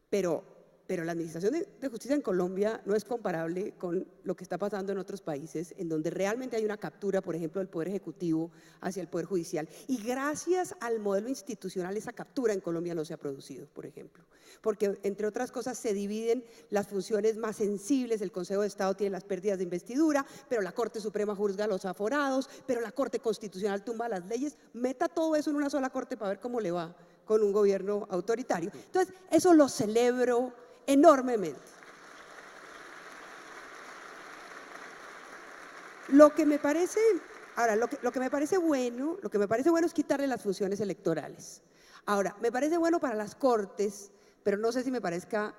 Speaker 6: Pero la administración de justicia en Colombia no es comparable con lo que está pasando en otros países, en donde realmente hay una captura, por ejemplo, del Poder Ejecutivo hacia el Poder Judicial. Y gracias al modelo institucional, esa captura en Colombia no se ha producido, por ejemplo. Porque, entre otras cosas, se dividen las funciones más sensibles. El Consejo de Estado tiene las pérdidas de investidura, pero la Corte Suprema juzga a los aforados, pero la Corte Constitucional tumba las leyes. Meta todo eso en una sola Corte para ver cómo le va con un gobierno autoritario. Entonces, eso lo celebro enormemente. Lo que me parece bueno es quitarle las funciones electorales. Ahora, me parece bueno para las Cortes, pero no sé si me parezca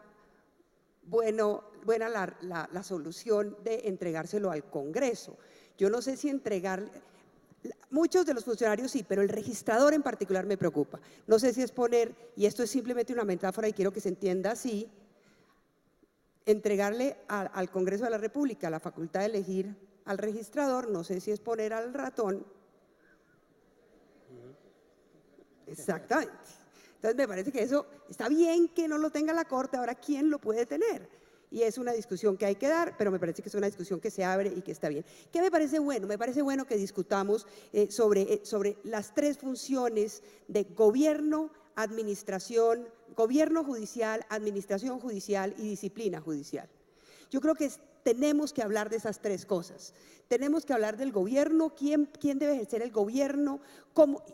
Speaker 6: buena la solución de entregárselo al Congreso. Yo no sé si muchos de los funcionarios sí, pero el registrador en particular me preocupa. No sé si es poner, y esto es simplemente una metáfora y quiero que se entienda así, entregarle al Congreso de la República la facultad de elegir al registrador, no sé si es poner al ratón. Exactamente. Entonces me parece que eso está bien que no lo tenga la Corte, ahora ¿quién lo puede tener? Y es una discusión que hay que dar, pero me parece que es una discusión que se abre y que está bien. ¿Qué me parece bueno? Me parece bueno que discutamos sobre las 3 funciones de gobierno, gobierno judicial, administración judicial y disciplina judicial. Yo creo que tenemos que hablar de esas tres cosas. Tenemos que hablar del gobierno, quién debe ejercer el gobierno,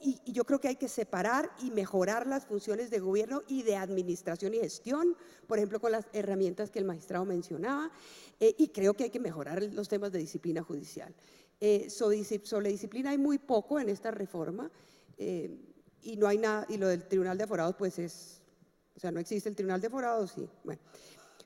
Speaker 6: y yo creo que hay que separar y mejorar las funciones de gobierno y de administración y gestión, por ejemplo, con las herramientas que el magistrado mencionaba, y creo que hay que mejorar los temas de disciplina judicial. Sobre disciplina hay muy poco en esta reforma, y no hay nada, y lo del Tribunal de Aforados, pues o sea, no existe el Tribunal de Aforados, sí, bueno.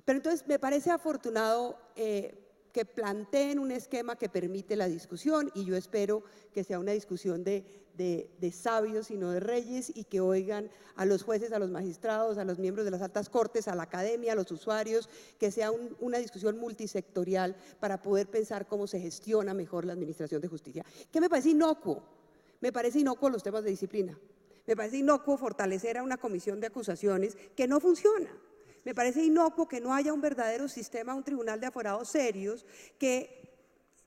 Speaker 6: Pero entonces me parece afortunado que planteen un esquema que permite la discusión, y yo espero que sea una discusión de sabios y no de reyes, y que oigan a los jueces, a los magistrados, a los miembros de las altas cortes, a la academia, a los usuarios, que sea una discusión multisectorial para poder pensar cómo se gestiona mejor la administración de justicia. ¿Qué me parece inocuo? Me parece inocuo los temas de disciplina. Me parece inocuo fortalecer a una comisión de acusaciones que no funciona. Me parece inocuo que no haya un verdadero sistema, un tribunal de aforados serios que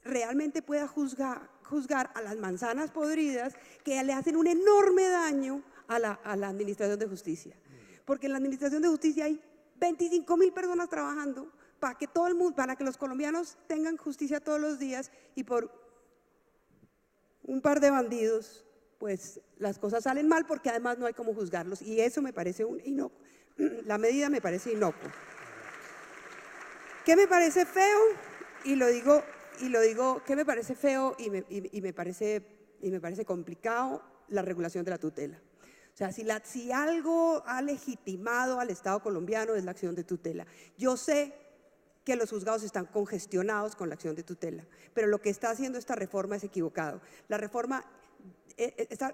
Speaker 6: realmente pueda juzgar a las manzanas podridas que le hacen un enorme daño a la administración de justicia. Porque en la administración de justicia hay 25.000 personas trabajando para que todo el mundo, para que los colombianos tengan justicia todos los días, y por un par de bandidos, pues las cosas salen mal, porque además no hay cómo juzgarlos, y eso me parece un inocuo. La medida me parece inocua. ¿Qué me parece feo? Y lo digo, ¿qué me parece feo y me parece complicado? La regulación de la tutela. O sea, si algo ha legitimado al Estado colombiano es la acción de tutela. Yo sé que los juzgados están congestionados con la acción de tutela, pero lo que está haciendo esta reforma es equivocado. La reforma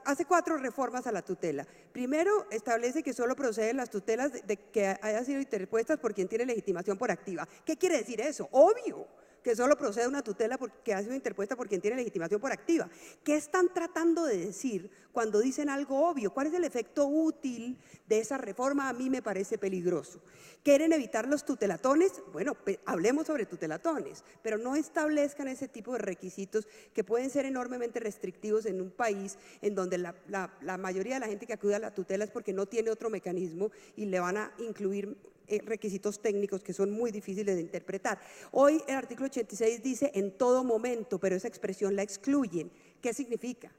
Speaker 6: hace 4 reformas a la tutela. Primero, establece que solo proceden las tutelas de que hayan sido interpuestas por quien tiene legitimación por activa. ¿Qué quiere decir eso? Obvio que solo procede una tutela que ha sido interpuesta por quien tiene legitimación por activa. ¿Qué están tratando de decir cuando dicen algo obvio? ¿Cuál es el efecto útil de esa reforma? A mí me parece peligroso. ¿Quieren evitar los tutelatones? Bueno, hablemos sobre tutelatones, pero no establezcan ese tipo de requisitos que pueden ser enormemente restrictivos en un país en donde la mayoría de la gente que acude a la tutela es porque no tiene otro mecanismo, y le van a incluir requisitos técnicos que son muy difíciles de interpretar. Hoy el artículo 86 dice en todo momento, pero esa expresión la excluyen. ¿Qué significa?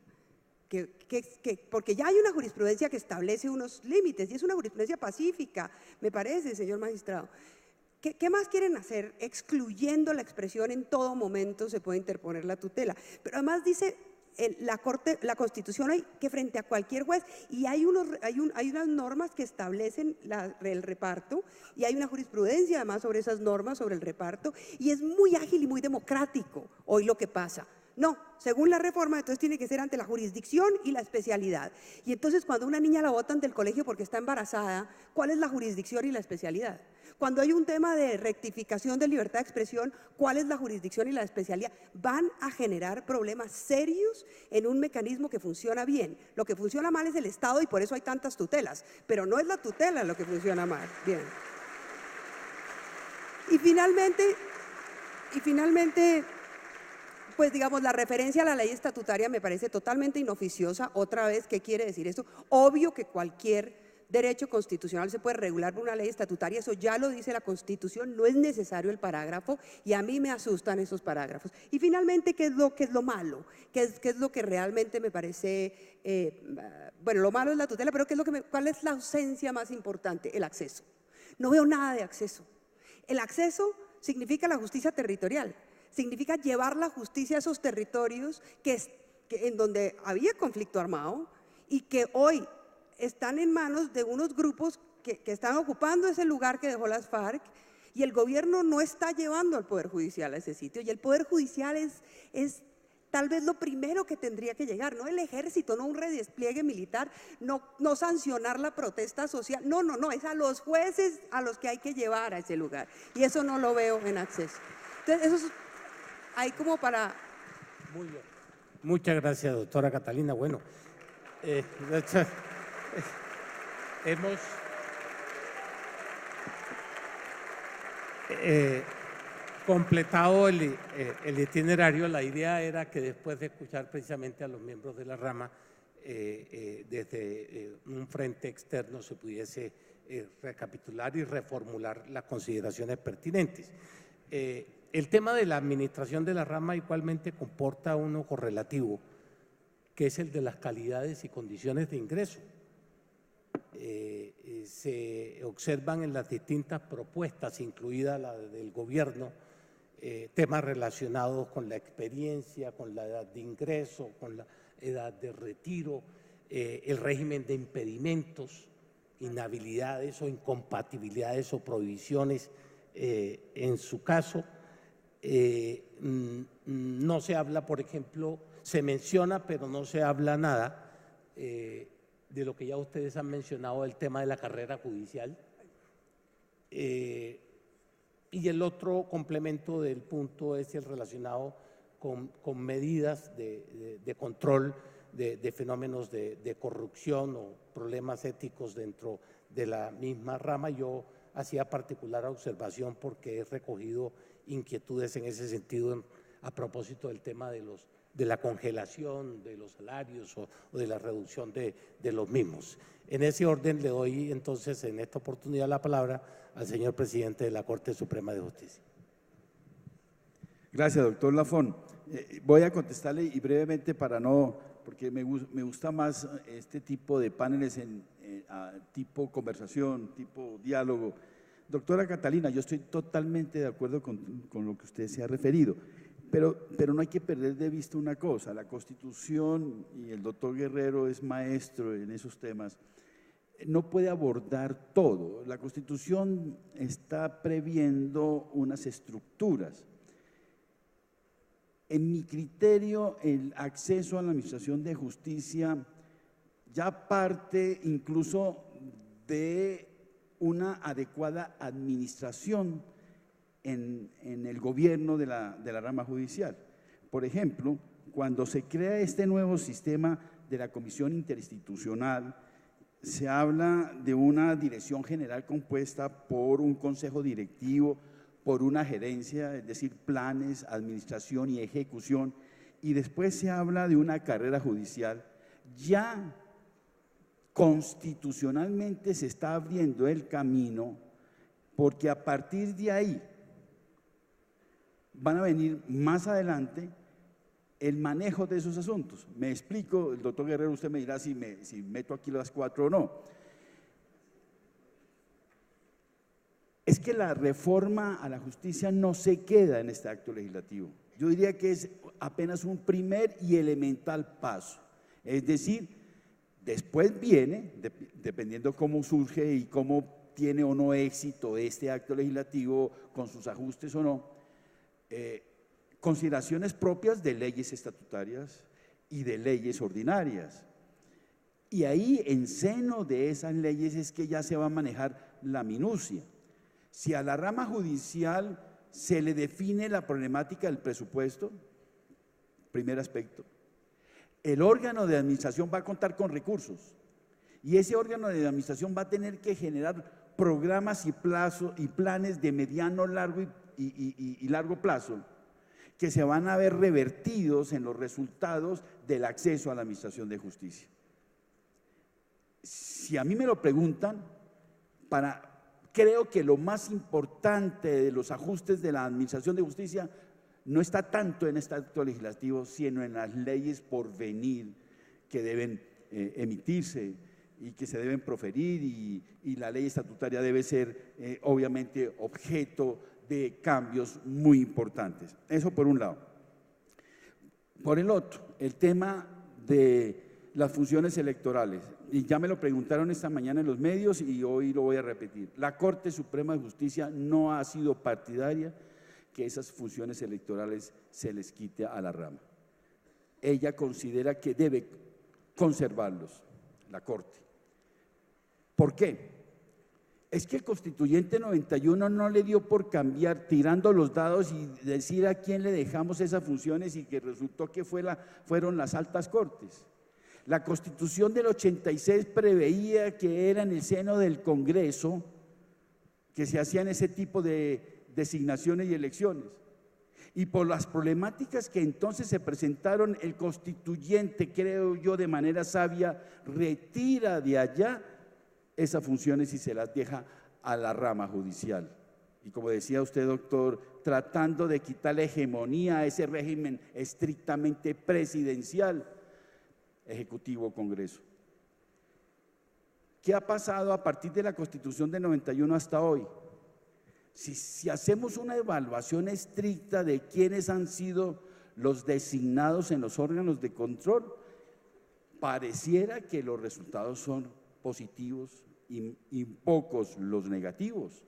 Speaker 6: Porque ya hay una jurisprudencia que establece unos límites, y es una jurisprudencia pacífica, me parece, señor magistrado. ¿Qué más quieren hacer? Excluyendo la expresión en todo momento se puede interponer la tutela. Pero además dice la Constitución hoy que frente a cualquier juez, y hay unas normas que establecen el reparto, y hay una jurisprudencia además sobre esas normas, sobre el reparto, y es muy ágil y muy democrático hoy lo que pasa. No, según la reforma, entonces tiene que ser ante la jurisdicción y la especialidad. Y entonces cuando una niña la botan del colegio porque está embarazada, ¿cuál es la jurisdicción y la especialidad? Cuando hay un tema de rectificación de libertad de expresión, ¿cuál es la jurisdicción y la especialidad? Van a generar problemas serios en un mecanismo que funciona bien. Lo que funciona mal es el Estado, y por eso hay tantas tutelas, pero no es la tutela lo que funciona mal. Bien. Y finalmente, pues digamos, la referencia a la ley estatutaria me parece totalmente inoficiosa. Otra vez, ¿qué quiere decir eso? Obvio que cualquier derecho constitucional se puede regular por una ley estatutaria, eso ya lo dice la Constitución, no es necesario el parágrafo, y a mí me asustan esos parágrafos. Y finalmente, ¿qué es lo malo? ¿Qué es lo que realmente me parece, bueno, lo malo es la tutela, pero ¿cuál es la ausencia más importante? El acceso. No veo nada de acceso. El acceso significa la justicia territorial, significa llevar la justicia a esos territorios en donde había conflicto armado, y que hoy están en manos de unos grupos que están ocupando ese lugar que dejó las FARC, y el gobierno no está llevando al Poder Judicial a ese sitio, y el Poder Judicial es tal vez lo primero que tendría que llegar, no el ejército, no un redespliegue militar, no sancionar la protesta social, no, es a los jueces a los que hay que llevar a ese lugar, y eso no lo veo en acceso. Entonces, eso es ahí como para…
Speaker 1: Muy bien. Muchas gracias, doctora Catalina. Bueno, hemos completado el itinerario. La idea era que después de escuchar precisamente a los miembros de la rama, desde un frente externo se pudiese recapitular y reformular las consideraciones pertinentes. El tema de la administración de la rama igualmente comporta uno correlativo, que es el de las calidades y condiciones de ingreso. Se observan en las distintas propuestas, incluida la del gobierno, temas relacionados con la experiencia, con la edad de ingreso, con la edad de retiro, el régimen de impedimentos, inhabilidades o incompatibilidades o prohibiciones en su caso. No se habla, por ejemplo, se menciona, pero no se habla nada de lo que ya ustedes han mencionado, el tema de la carrera judicial. Y el otro complemento del punto es el relacionado con medidas de control de fenómenos de corrupción o problemas éticos dentro de la misma rama. Yo hacía particular observación porque he recogido inquietudes en ese sentido a propósito del tema de la congelación de los salarios o de la reducción de los mismos. En ese orden le doy entonces en esta oportunidad la palabra al señor presidente de la Corte Suprema de Justicia.
Speaker 3: Gracias, doctor Lafón. Voy a contestarle y brevemente para no, porque me gusta más este tipo de paneles tipo conversación, tipo diálogo. Doctora Catalina, yo estoy totalmente de acuerdo con lo que usted se ha referido, pero no hay que perder de vista una cosa: la Constitución, y el doctor Guerrero es maestro en esos temas, no puede abordar todo. La Constitución está previendo unas estructuras. En mi criterio, el acceso a la administración de justicia ya parte incluso de una adecuada administración en el gobierno de la rama judicial. Por ejemplo, cuando se crea este nuevo sistema de la Comisión Interinstitucional, se habla de una dirección general compuesta por un consejo directivo, por una gerencia, es decir, planes, administración y ejecución, y después se habla de una carrera judicial. Ya constitucionalmente se está abriendo el camino, porque a partir de ahí van a venir más adelante el manejo de esos asuntos. Me explico, el doctor Guerrero, usted me dirá si meto aquí las 4 o no. Es que la reforma a la justicia no se queda en este acto legislativo. Yo diría que es apenas un primer y elemental paso. Es decir, después viene, dependiendo cómo surge y cómo tiene o no éxito este acto legislativo con sus ajustes o no, consideraciones propias de leyes estatutarias y de leyes ordinarias. Y ahí, en seno de esas leyes, es que ya se va a manejar la minucia. Si a la rama judicial se le define la problemática del presupuesto, primer aspecto, el órgano de administración va a contar con recursos y ese órgano de administración va a tener que generar programas y planes de mediano, largo y largo plazo que se van a ver revertidos en los resultados del acceso a la administración de justicia. Si a mí me lo preguntan, creo que lo más importante de los ajustes de la administración de justicia no está tanto en este acto legislativo, sino en las leyes por venir que deben emitirse y que se deben proferir, y la ley estatutaria debe ser obviamente objeto de cambios muy importantes. Eso por un lado. Por el otro, el tema de las funciones electorales. Y ya me lo preguntaron esta mañana en los medios y hoy lo voy a repetir. La Corte Suprema de Justicia no ha sido partidaria que esas funciones electorales se les quite a la rama. Ella considera que debe conservarlos, la Corte. ¿Por qué? Es que el Constituyente 91 no le dio por cambiar, tirando los dados y decir a quién le dejamos esas funciones, y que resultó que fueron las altas cortes. La Constitución del 86 preveía que era en el seno del Congreso que se hacían ese tipo de designaciones y elecciones. Y por las problemáticas que entonces se presentaron, el Constituyente, creo yo, de manera sabia, retira de allá esas funciones y se las deja a la rama judicial. y como decía usted, doctor, tratando de quitar la hegemonía a ese régimen estrictamente presidencial, Ejecutivo-Congreso. ¿Qué ha pasado a partir de la Constitución del 91 hasta hoy? Si hacemos una evaluación estricta de quiénes han sido los designados en los órganos de control, pareciera que los resultados son positivos y pocos los negativos.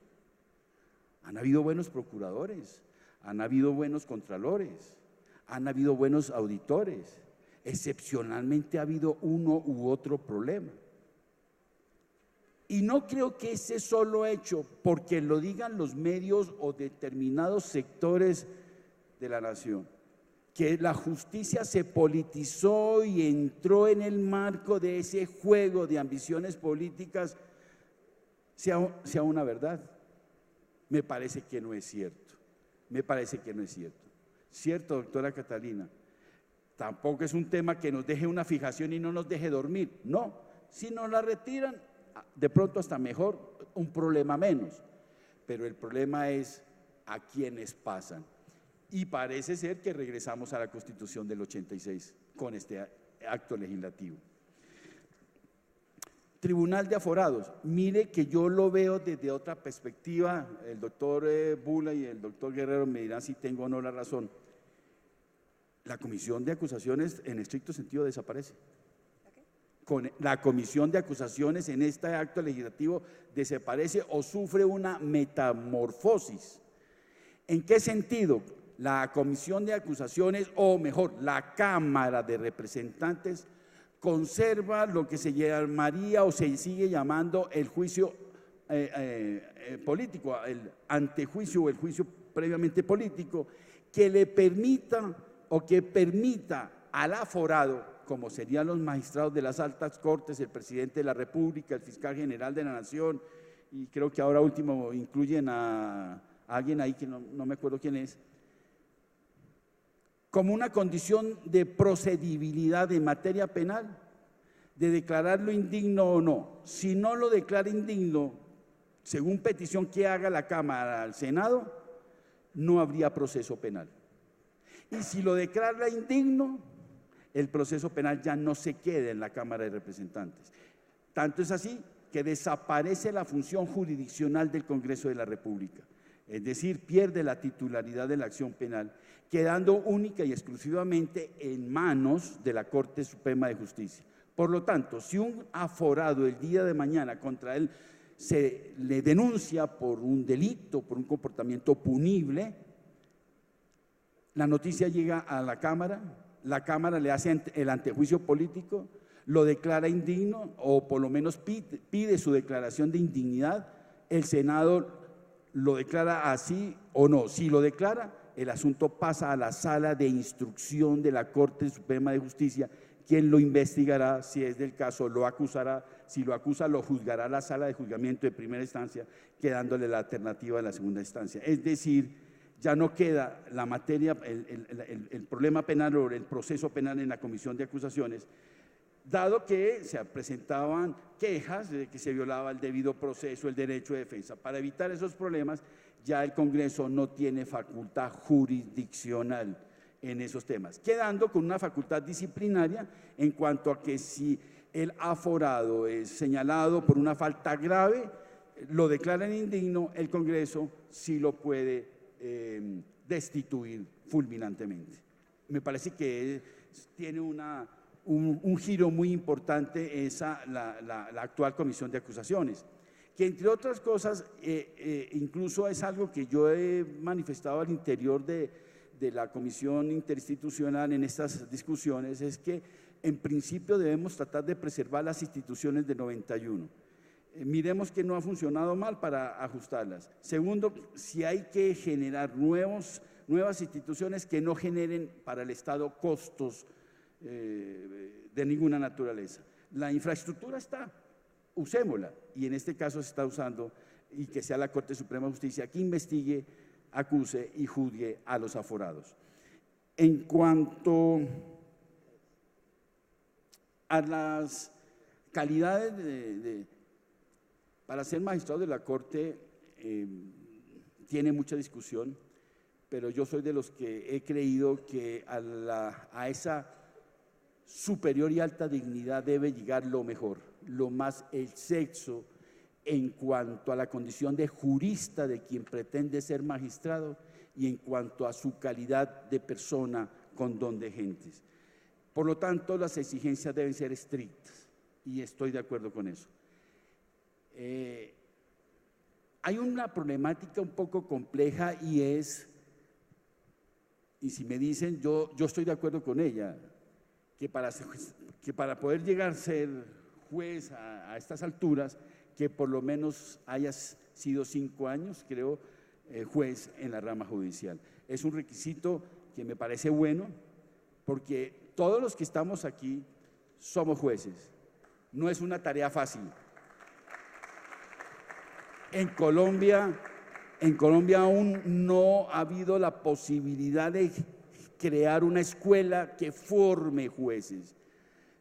Speaker 3: Han habido buenos procuradores, han habido buenos contralores, han habido buenos auditores, excepcionalmente ha habido uno u otro problema. Y no creo que ese solo hecho, porque lo digan los medios o determinados sectores de la nación, que la justicia se politizó y entró en el marco de ese juego de ambiciones políticas, sea una verdad. Me parece que no es cierto. Me parece que no es cierto. Cierto, doctora Catalina. Tampoco es un tema que nos deje una fijación y no nos deje dormir. No, si nos la retiran, de pronto hasta mejor, un problema menos. Pero el problema es a quienes pasan. Y parece ser que regresamos a la Constitución del 86 con este acto legislativo. Tribunal de Aforados, mire que yo lo veo desde otra perspectiva, el doctor Bula y el doctor Guerrero me dirán si tengo o no la razón. La comisión de acusaciones en estricto sentido desaparece. Con la comisión de acusaciones en este acto legislativo desaparece o sufre una metamorfosis. ¿En qué sentido? La comisión de acusaciones, o mejor, la Cámara de Representantes, conserva lo que se llamaría o se sigue llamando el juicio político, el antejuicio o el juicio previamente político, que le permita o que permita al aforado, como serían los magistrados de las altas cortes, el presidente de la República, el fiscal general de la Nación, y creo que ahora último incluyen a alguien ahí que no me acuerdo quién es, como una condición de procedibilidad en materia penal, de declararlo indigno o no. Si no lo declara indigno, según petición que haga la Cámara al Senado, no habría proceso penal. Y si lo declara indigno, el proceso penal ya no se queda en la Cámara de Representantes. Tanto es así que desaparece la función jurisdiccional del Congreso de la República. Es decir, pierde la titularidad de la acción penal, quedando única y exclusivamente en manos de la Corte Suprema de Justicia. Por lo tanto, si un aforado el día de mañana contra él se le denuncia por un delito, por un comportamiento punible, la noticia llega a la Cámara le hace el antejuicio político, lo declara indigno o por lo menos pide su declaración de indignidad, el Senado lo declara así o no. Si lo declara, el asunto pasa a la sala de instrucción de la Corte Suprema de Justicia, quien lo investigará, si es del caso, lo acusará, si lo acusa, lo juzgará la sala de juzgamiento de primera instancia, quedándole la alternativa de la segunda instancia. Es decir, ya no queda la materia, el problema penal o el proceso penal en la comisión de acusaciones, dado que se presentaban quejas de que se violaba el debido proceso, el derecho de defensa. Para evitar esos problemas, ya el Congreso no tiene facultad jurisdiccional en esos temas, quedando con una facultad disciplinaria en cuanto a que si el aforado es señalado por una falta grave, lo declaran indigno, el Congreso sí lo puede destituir fulminantemente. Me parece que tiene un giro muy importante la actual comisión de acusaciones, que entre otras cosas, incluso es algo que yo he manifestado al interior de la comisión interinstitucional en estas discusiones, es que en principio debemos tratar de preservar las instituciones del 91. Miremos que no ha funcionado mal para ajustarlas. Segundo, si hay que generar nuevas instituciones que no generen para el Estado costos de ninguna naturaleza. La infraestructura está, usémosla, y en este caso se está usando, y que sea la Corte Suprema de Justicia que investigue, acuse y juzgue a los aforados. En cuanto a las calidades para ser magistrado de la Corte, tiene mucha discusión, pero yo soy de los que he creído que a esa superior y alta dignidad debe llegar lo mejor, lo más el sexo en cuanto a la condición de jurista de quien pretende ser magistrado y en cuanto a su calidad de persona con don de gentes. Por lo tanto, las exigencias deben ser estrictas y estoy de acuerdo con eso. Hay una problemática un poco compleja y es, y si me dicen, yo estoy de acuerdo con ella, que para poder llegar a ser juez a estas alturas, que por lo menos hayas sido 5 años, creo, juez en la rama judicial. Es un requisito que me parece bueno, porque todos los que estamos aquí somos jueces. No es una tarea fácil. En Colombia aún no ha habido la posibilidad de crear una escuela que forme jueces.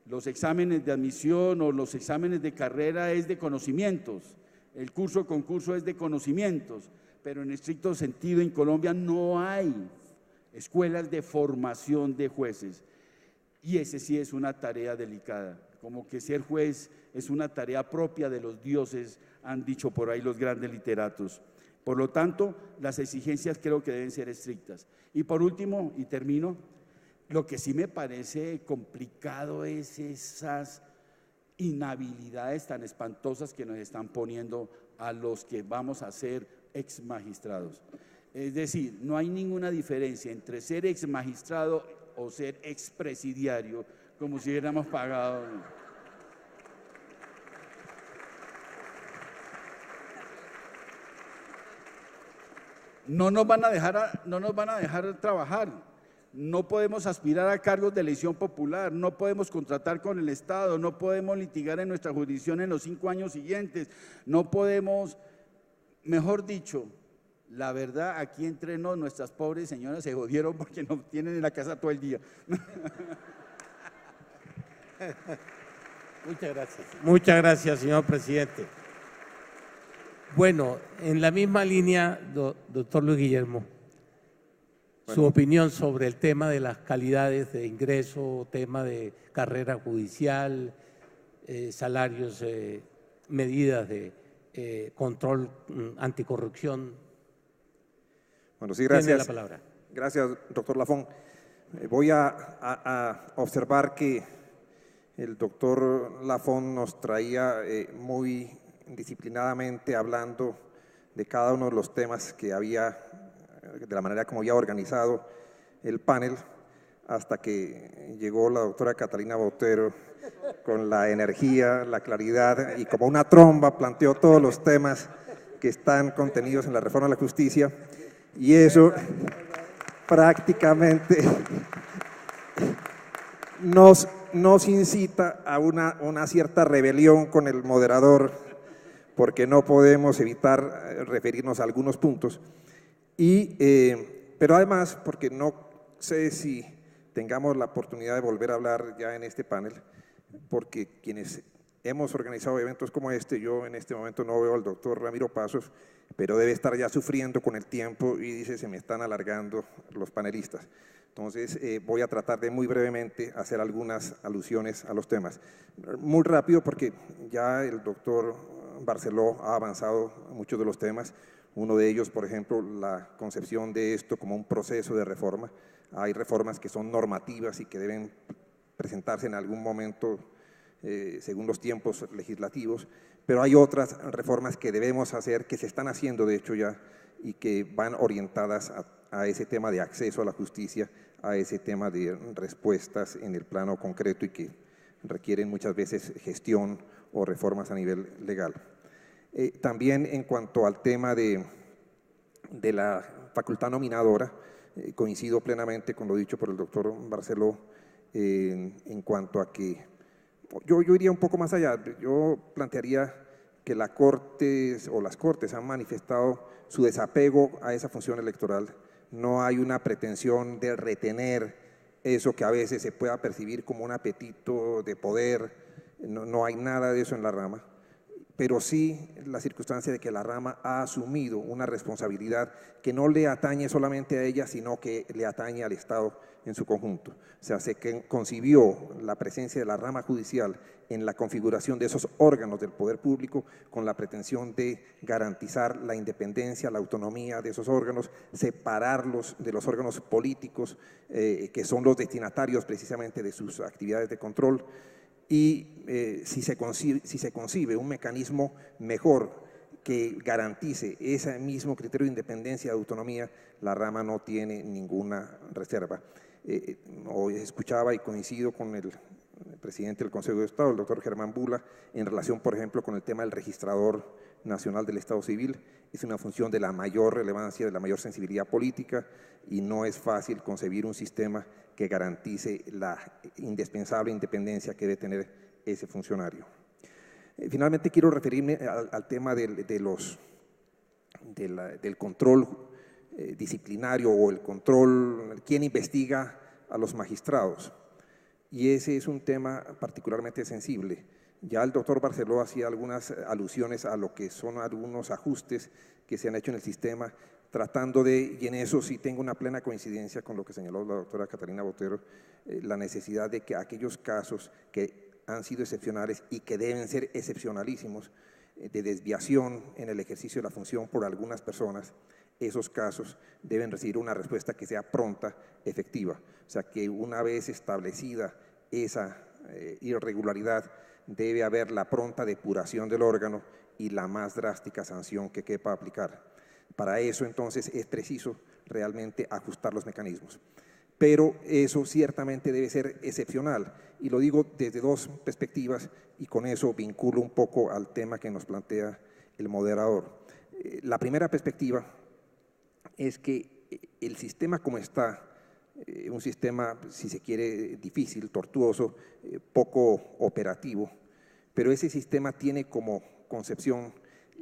Speaker 3: Los exámenes de admisión o los exámenes de carrera es de conocimientos, el concurso es de conocimientos, pero en estricto sentido en Colombia no hay escuelas de formación de jueces y ese sí es una tarea delicada, como que ser juez es una tarea propia de los dioses, han dicho por ahí los grandes literatos. Por lo tanto, las exigencias creo que deben ser estrictas. Y por último, y termino, lo que sí me parece complicado es esas inhabilidades tan espantosas que nos están poniendo a los que vamos a ser ex magistrados. Es decir, no hay ninguna diferencia entre ser ex magistrado o ser ex presidiario, como si hubiéramos pagado. No nos van a dejar trabajar. No podemos aspirar a cargos de elección popular, no podemos contratar con el Estado, no podemos litigar en nuestra jurisdicción en los 5 años siguientes, no podemos, mejor dicho, la verdad, aquí entre nuestras pobres señoras se jodieron porque nos tienen en la casa todo el día.
Speaker 1: Muchas gracias. Muchas gracias, señor presidente. Bueno, en la misma línea, doctor Luis Guillermo, su opinión sobre el tema de las calidades de ingreso, tema de carrera judicial, salarios, medidas de control anticorrupción.
Speaker 4: Bueno, sí, gracias.
Speaker 1: Tiene la palabra.
Speaker 4: Gracias, doctor Lafón. Voy a observar que el doctor Lafón nos traía muy disciplinadamente hablando de cada uno de los temas que había, de la manera como había organizado el panel, hasta que llegó la doctora Catalina Botero con la energía, la claridad y como una tromba planteó todos los temas que están contenidos en la reforma de la justicia y eso prácticamente nos incita a una cierta rebelión con el moderador porque no podemos evitar referirnos a algunos puntos. Pero además, porque no sé si tengamos la oportunidad de volver a hablar ya en este panel, porque quienes hemos organizado eventos como este, yo en este momento no veo al doctor Ramiro Pasos, pero debe estar ya sufriendo con el tiempo y dice, se me están alargando los panelistas. Entonces, voy a tratar de muy brevemente hacer algunas alusiones a los temas. Muy rápido, porque ya el doctor Barceló ha avanzado muchos de los temas. Uno de ellos, por ejemplo, la concepción de esto como un proceso de reforma. Hay reformas que son normativas y que deben presentarse en algún momento según los tiempos legislativos, pero hay otras reformas que debemos hacer, que se están haciendo de hecho ya, y que van orientadas a ese tema de acceso a la justicia, a ese tema de respuestas en el plano concreto y que requieren muchas veces gestión o reformas a nivel legal. También en cuanto al tema de la facultad nominadora, coincido plenamente con lo dicho por el doctor Barceló en cuanto a que yo iría un poco más allá, yo plantearía que la Corte o las Cortes han manifestado su desapego a esa función electoral, no hay una pretensión de retener eso que a veces se pueda percibir como un apetito de poder, no hay nada de eso en la rama. pero sí la circunstancia de que la rama ha asumido una responsabilidad que no le atañe solamente a ella, sino que le atañe al Estado en su conjunto. O sea, se concibió la presencia de la rama judicial en la configuración de esos órganos del poder público con la pretensión de garantizar la independencia, la autonomía de esos órganos, separarlos de los órganos políticos que son los destinatarios precisamente de sus actividades de control. Y si se concibe un mecanismo mejor que garantice ese mismo criterio de independencia y autonomía, la rama no tiene ninguna reserva. Hoy escuchaba y coincido con el presidente del Consejo de Estado, el doctor Germán Bula, en relación, por ejemplo, con el tema del registrador nacional del Estado Civil. Es una función de la mayor relevancia, de la mayor sensibilidad política, y no es fácil concebir un sistema que garantice la indispensable independencia que debe tener ese funcionario. Finalmente quiero referirme al tema del control disciplinario o el control, quién investiga a los magistrados. Y ese es un tema particularmente sensible. Ya el doctor Barceló hacía algunas alusiones a lo que son algunos ajustes que se han hecho en el sistema, tratando de, y en eso sí tengo una plena coincidencia con lo que señaló la doctora Catalina Botero, la necesidad de que aquellos casos que han sido excepcionales y que deben ser excepcionalísimos, de desviación en el ejercicio de la función por algunas personas, esos casos deben recibir una respuesta que sea pronta, efectiva. O sea, que una vez establecida esa irregularidad, debe haber la pronta depuración del órgano y la más drástica sanción que quepa aplicar. Para eso, entonces, es preciso realmente ajustar los mecanismos. Pero eso ciertamente debe ser excepcional, y lo digo desde dos perspectivas, y con eso vinculo un poco al tema que nos plantea el moderador. La primera perspectiva es que el sistema como está, un sistema, si se quiere, difícil, tortuoso, poco operativo, pero ese sistema tiene como concepción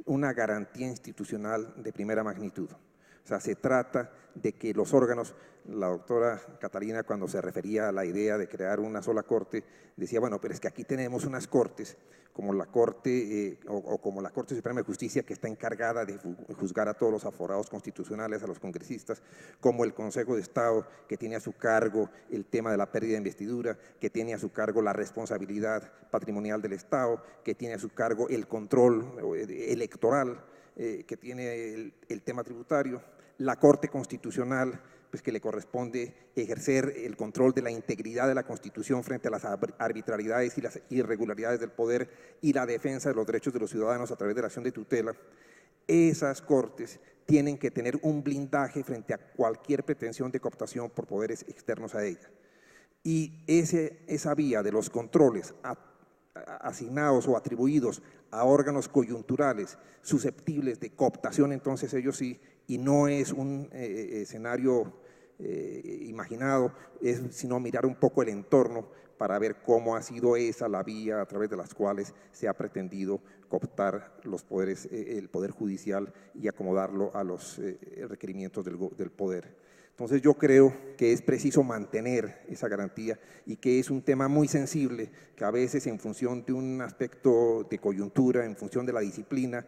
Speaker 4: una garantía institucional de primera magnitud. O sea, se trata de que los órganos, la doctora Catalina, cuando se refería a la idea de crear una sola corte, decía, bueno, pero es que aquí tenemos unas cortes, como la Corte como la Corte Suprema de Justicia, que está encargada de juzgar a todos los aforados constitucionales, a los congresistas, como el Consejo de Estado, que tiene a su cargo el tema de la pérdida de investidura, que tiene a su cargo la responsabilidad patrimonial del Estado, que tiene a su cargo el control electoral, que tiene el tema tributario, la Corte Constitucional, pues que le corresponde ejercer el control de la integridad de la Constitución frente a las arbitrariedades y las irregularidades del poder y la defensa de los derechos de los ciudadanos a través de la acción de tutela. Esas cortes tienen que tener un blindaje frente a cualquier pretensión de cooptación por poderes externos a ella. Y esa vía de los controles asignados o atribuidos a órganos coyunturales susceptibles de cooptación, entonces ellos sí, y no es un escenario imaginado, sino mirar un poco el entorno para ver cómo ha sido esa la vía a través de las cuales se ha pretendido cooptar los poderes, el poder judicial y acomodarlo a los requerimientos del poder. Entonces yo creo que es preciso mantener esa garantía y que es un tema muy sensible, que a veces en función de un aspecto de coyuntura, en función de la disciplina,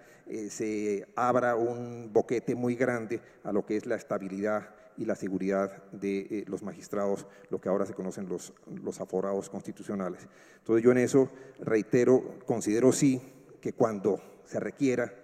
Speaker 4: se abra un boquete muy grande a lo que es la estabilidad y la seguridad de los magistrados, lo que ahora se conocen los aforados constitucionales. Entonces yo en eso reitero, considero sí que cuando se requiera,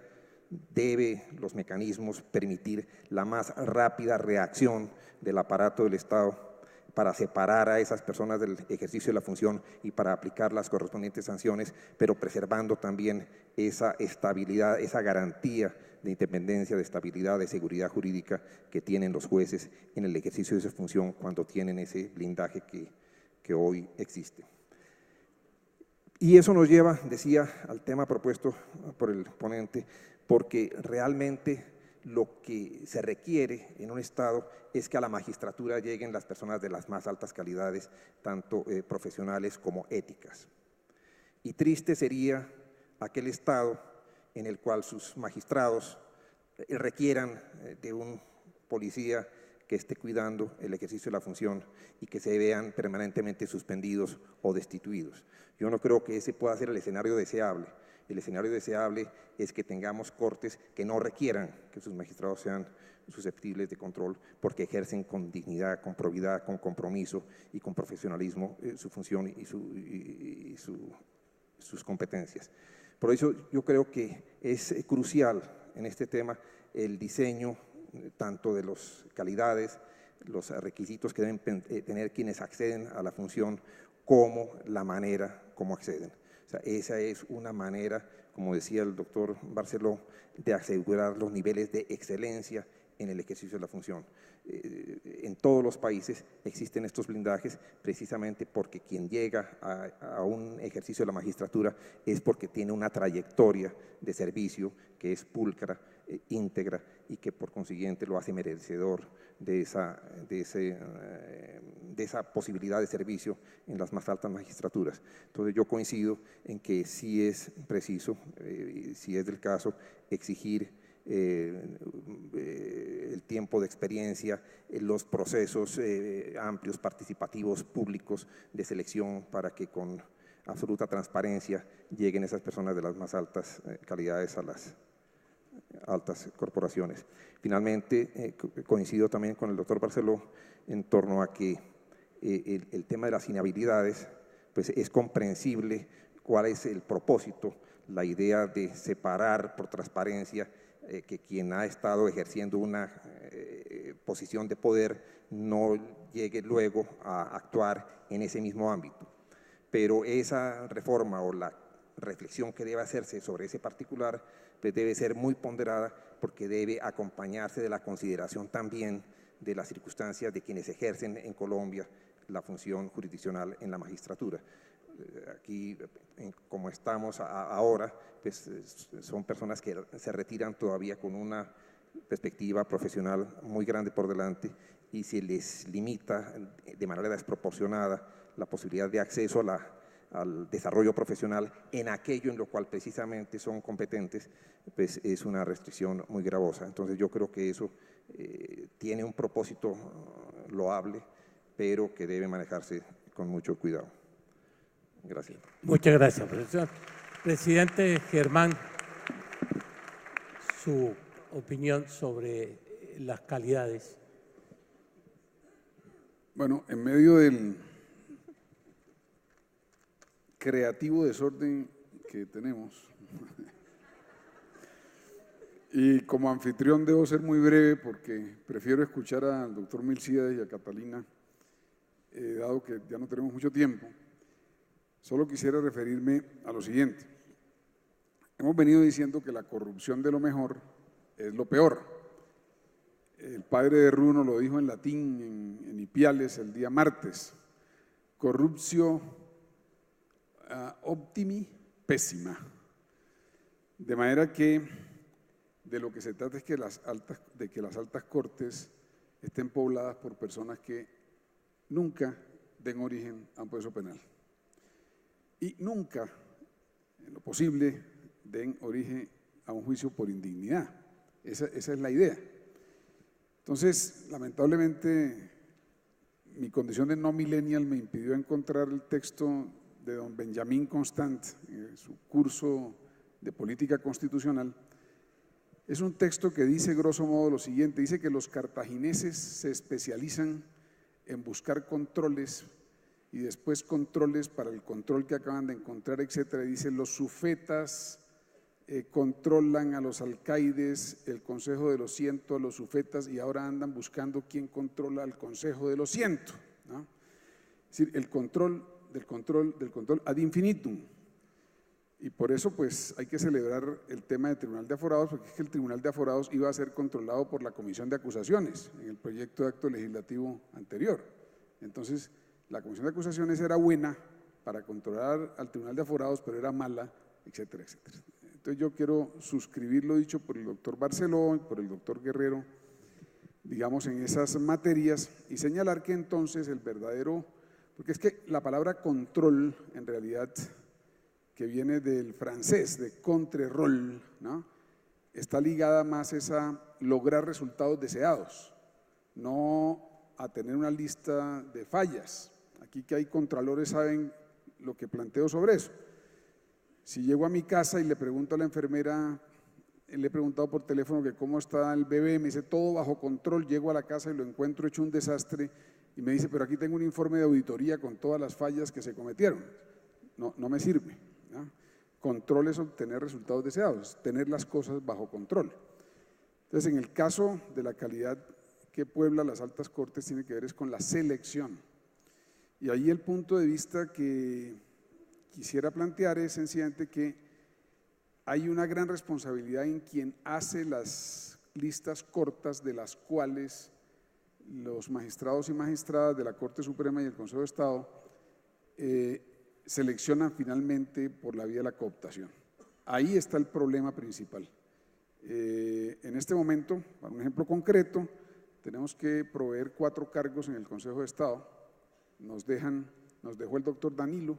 Speaker 4: debe los mecanismos permitir la más rápida reacción del aparato del Estado para separar a esas personas del ejercicio de la función y para aplicar las correspondientes sanciones, pero preservando también esa estabilidad, esa garantía de independencia, de estabilidad, de seguridad jurídica que tienen los jueces en el ejercicio de esa función cuando tienen ese blindaje que hoy existe. Y eso nos lleva, decía, al tema propuesto por el ponente, porque realmente lo que se requiere en un Estado es que a la magistratura lleguen las personas de las más altas calidades, tanto profesionales como éticas. Y triste sería aquel Estado en el cual sus magistrados requieran de un policía que esté cuidando el ejercicio de la función y que se vean permanentemente suspendidos o destituidos. Yo no creo que ese pueda ser el escenario deseable. El escenario deseable es que tengamos cortes que no requieran que sus magistrados sean susceptibles de control porque ejercen con dignidad, con probidad, con compromiso y con profesionalismo su función y sus competencias. Por eso yo creo que es crucial en este tema el diseño tanto de las calidades, los requisitos que deben tener quienes acceden a la función, como la manera como acceden. O sea, esa es una manera, como decía el doctor Barceló, de asegurar los niveles de excelencia en el ejercicio de la función. En todos los países existen estos blindajes precisamente porque quien llega a un ejercicio de la magistratura es porque tiene una trayectoria de servicio que es pulcra, íntegra y que por consiguiente lo hace merecedor de esa posibilidad de servicio en las más altas magistraturas. Entonces yo coincido en que sí es preciso, si es del caso, exigir el tiempo de experiencia, los procesos amplios, participativos, públicos de selección para que con absoluta transparencia lleguen esas personas de las más altas calidades a las altas corporaciones. Finalmente, coincido también con el doctor Barceló en torno a que el tema de las inhabilidades, pues es comprensible cuál es el propósito, la idea de separar por transparencia que quien ha estado ejerciendo una posición de poder no llegue luego a actuar en ese mismo ámbito. Pero esa reforma o la reflexión que debe hacerse sobre ese particular pues debe ser muy ponderada porque debe acompañarse de la consideración también de las circunstancias de quienes ejercen en Colombia la función jurisdiccional en la magistratura. Aquí, como estamos ahora, pues son personas que se retiran todavía con una perspectiva profesional muy grande por delante y se les limita de manera desproporcionada la posibilidad de acceso al desarrollo profesional en aquello en lo cual precisamente son competentes, pues es una restricción muy gravosa. Entonces yo creo que eso tiene un propósito loable, pero que debe manejarse con mucho cuidado. Gracias.
Speaker 1: Muchas gracias, profesor. Presidente Germán, su opinión sobre las calidades.
Speaker 2: Bueno, en medio del creativo desorden que tenemos, y como anfitrión debo ser muy breve porque prefiero escuchar al doctor Milcíades y a Catalina, dado que ya no tenemos mucho tiempo. Solo quisiera referirme a lo siguiente. Hemos venido diciendo que la corrupción de lo mejor es lo peor. El padre de Runo lo dijo en latín, en Ipiales, el día martes. Corruptio optimi pésima. De manera que de lo que se trata es que las altas cortes estén pobladas por personas que nunca den origen a un proceso penal. Y nunca, en lo posible, den origen a un juicio por indignidad. Esa es la idea. Entonces, lamentablemente, mi condición de no millennial me impidió encontrar el texto de don Benjamín Constant, su curso de política constitucional. Es un texto que dice, grosso modo, lo siguiente. Dice que los cartagineses se especializan en buscar controles y después controles para el control que acaban de encontrar, etcétera. Dice, los sufetas controlan a los alcaides, el Consejo de los 100 a los sufetas, y ahora andan buscando quién controla al Consejo de los 100, ¿no? Es decir, el control del control ad infinitum. Y por eso pues hay que celebrar el tema del Tribunal de Aforados, porque es que el Tribunal de Aforados iba a ser controlado por la Comisión de Acusaciones en el proyecto de acto legislativo anterior. Entonces, la Comisión de Acusaciones era buena para controlar al Tribunal de Aforados, pero era mala, etcétera, etcétera. Entonces yo quiero suscribir lo dicho por el doctor Barceló y por el doctor Guerrero, digamos, en esas materias, y señalar que entonces el verdadero, porque es que la palabra control, en realidad, que viene del francés, de contrôle, ¿no?, está ligada más a lograr resultados deseados. no a tener una lista de fallas. Aquí que hay contralores saben lo que planteo sobre eso. Si llego a mi casa y le pregunto a la enfermera, le he preguntado por teléfono que cómo está el bebé, me dice todo bajo control, llego a la casa y lo encuentro hecho un desastre y me dice, pero aquí tengo un informe de auditoría con todas las fallas que se cometieron. No me sirve, ¿no? Control es obtener resultados deseados, tener las cosas bajo control. Entonces, en el caso de la calidad que puebla las altas cortes tiene que ver es con la selección. Y ahí el punto de vista que quisiera plantear es sencillamente que hay una gran responsabilidad en quien hace las listas cortas de las cuales los magistrados y magistradas de la Corte Suprema y el Consejo de Estado seleccionan finalmente por la vía de la cooptación. Ahí está el problema principal. En este momento, para un ejemplo concreto, tenemos que proveer 4 cargos en el Consejo de Estado. Nos dejó el doctor Danilo,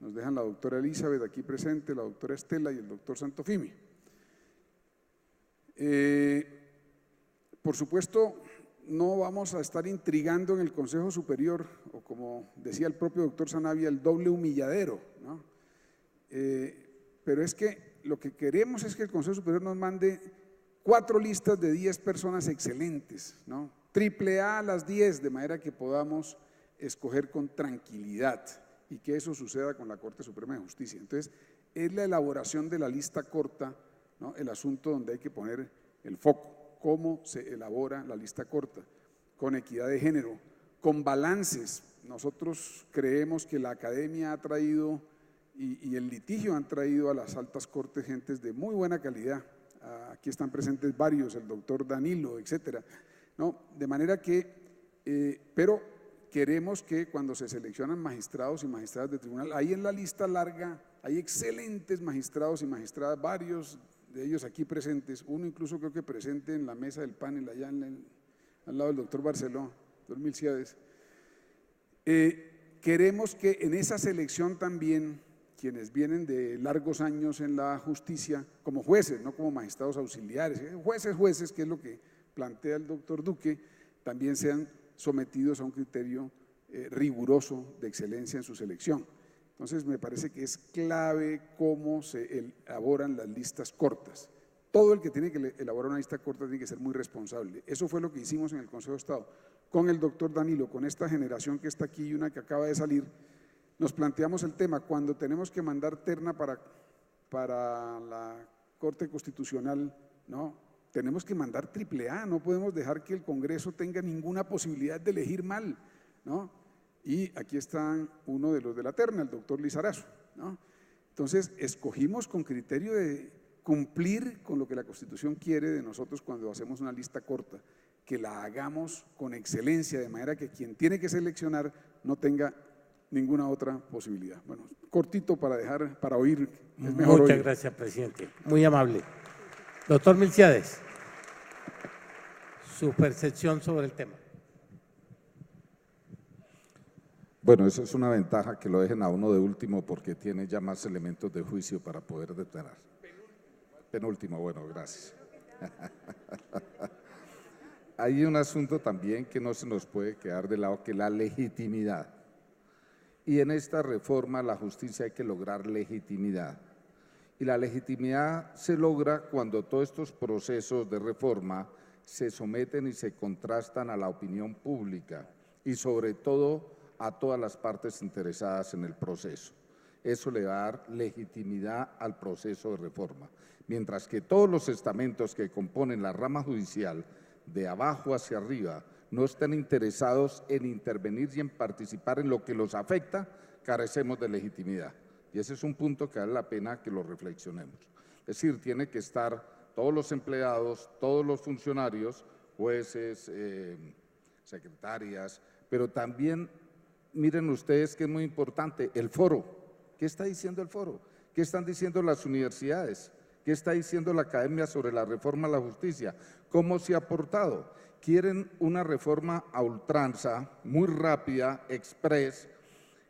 Speaker 2: nos dejan la doctora Elizabeth aquí presente, la doctora Estela y el doctor Santofimi. Por supuesto, no vamos a estar intrigando en el Consejo Superior, o como decía el propio doctor Sanabria, el doble humilladero, ¿no? Pero es que lo que queremos es que el Consejo Superior nos mande 4 listas de 10 personas excelentes, ¿no? Triple A a las 10, de manera que podamos escoger con tranquilidad y que eso suceda con la Corte Suprema de Justicia. Entonces, es la elaboración de la lista corta, ¿no?, el asunto donde hay que poner el foco, cómo se elabora la lista corta, con equidad de género, con balances. Nosotros creemos que la academia ha traído y el litigio han traído a las altas cortes gentes de muy buena calidad. Aquí están presentes varios, el doctor Danilo, etcétera, ¿no? De manera que, pero queremos que cuando se seleccionan magistrados y magistradas de tribunal, ahí en la lista larga hay excelentes magistrados y magistradas, varios de ellos aquí presentes, uno incluso creo que presente en la mesa del panel allá al lado del doctor Barceló, doctor Milciades. Queremos que en esa selección también quienes vienen de largos años en la justicia, como jueces, no como magistrados auxiliares, jueces, que es lo que plantea el doctor Duque, también sean sometidos a un criterio riguroso de excelencia en su selección. Entonces, me parece que es clave cómo se elaboran las listas cortas. Todo el que tiene que elaborar una lista corta tiene que ser muy responsable. Eso fue lo que hicimos en el Consejo de Estado. Con el doctor Danilo, con esta generación que está aquí y una que acaba de salir, nos planteamos el tema, cuando tenemos que mandar terna para la Corte Constitucional, ¿no?, tenemos que mandar triple A, no podemos dejar que el Congreso tenga ninguna posibilidad de elegir mal, ¿no? Y aquí está uno de los de la terna, el doctor Lizarazo, ¿no? Entonces, escogimos con criterio de cumplir con lo que la Constitución quiere de nosotros cuando hacemos una lista corta, que la hagamos con excelencia, de manera que quien tiene que seleccionar no tenga ninguna otra posibilidad. Bueno, cortito para oír, es mejor
Speaker 1: Muchas
Speaker 2: oír.
Speaker 1: gracias, presidente. Muy amable. Doctor Milciades, su percepción sobre el tema.
Speaker 5: Bueno, eso es una ventaja que lo dejen a uno de último porque tiene ya más elementos de juicio para poder detener. Penúltimo, bueno, gracias. Hay un asunto también que no se nos puede quedar de lado, que es la legitimidad. Y en esta reforma la justicia hay que lograr legitimidad. Y la legitimidad se logra cuando todos estos procesos de reforma se someten y se contrastan a la opinión pública y sobre todo a todas las partes interesadas en el proceso. Eso le va a dar legitimidad al proceso de reforma. Mientras que todos los estamentos que componen la rama judicial, de abajo hacia arriba, no estén interesados en intervenir y en participar en lo que los afecta, carecemos de legitimidad. Y ese es un punto que vale la pena que lo reflexionemos. Es decir, tiene que estar todos los empleados, todos los funcionarios, jueces, secretarias, pero también, miren ustedes que es muy importante, el foro. ¿Qué está diciendo el foro? ¿Qué están diciendo las universidades? ¿Qué está diciendo la academia sobre la reforma a la justicia? ¿Cómo se ha aportado? Quieren una reforma a ultranza, muy rápida, express,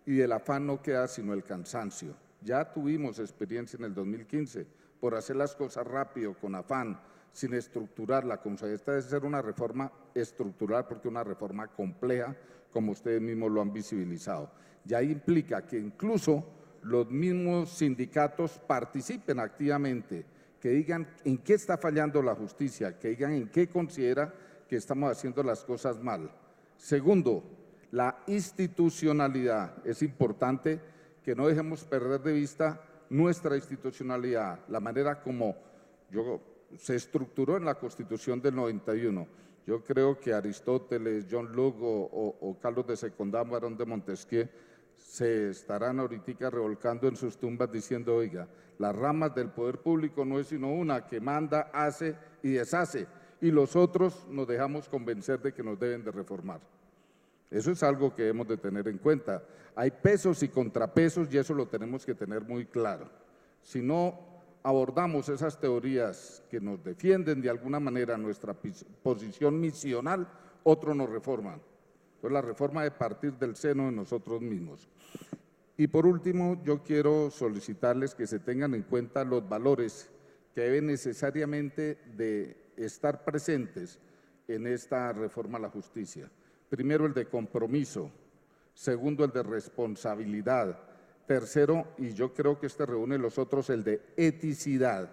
Speaker 5: y del afán no queda sino el cansancio. Ya tuvimos experiencia en el 2015 por hacer las cosas rápido, con afán. sin estructurarla, como se esta debe ser una reforma estructural, porque es una reforma compleja, como ustedes mismos lo han visibilizado. Y ahí implica que incluso los mismos sindicatos participen activamente, que digan en qué está fallando la justicia, que digan en qué considera que estamos haciendo las cosas mal. Segundo, la institucionalidad. Es importante que no dejemos perder de vista nuestra institucionalidad, la manera como se estructuró en la Constitución del 91. Yo creo que Aristóteles, John Locke o Carlos de Secondá, Barón de Montesquieu, se estarán ahorita revolcando en sus tumbas diciendo, oiga, las ramas del poder público no es sino una que manda, hace y deshace, y los otros nos dejamos convencer de que nos deben de reformar. Eso es algo que debemos de tener en cuenta. Hay pesos y contrapesos y eso lo tenemos que tener muy claro. Si no abordamos esas teorías que nos defienden de alguna manera nuestra posición misional, otros nos reforman. Entonces la reforma debe partir del seno de nosotros mismos. Y por último, yo quiero solicitarles que se tengan en cuenta los valores que deben necesariamente de estar presentes en esta reforma a la justicia. Primero, el de compromiso. Segundo, el de responsabilidad. Tercero, y yo creo que este reúne los otros, el de eticidad,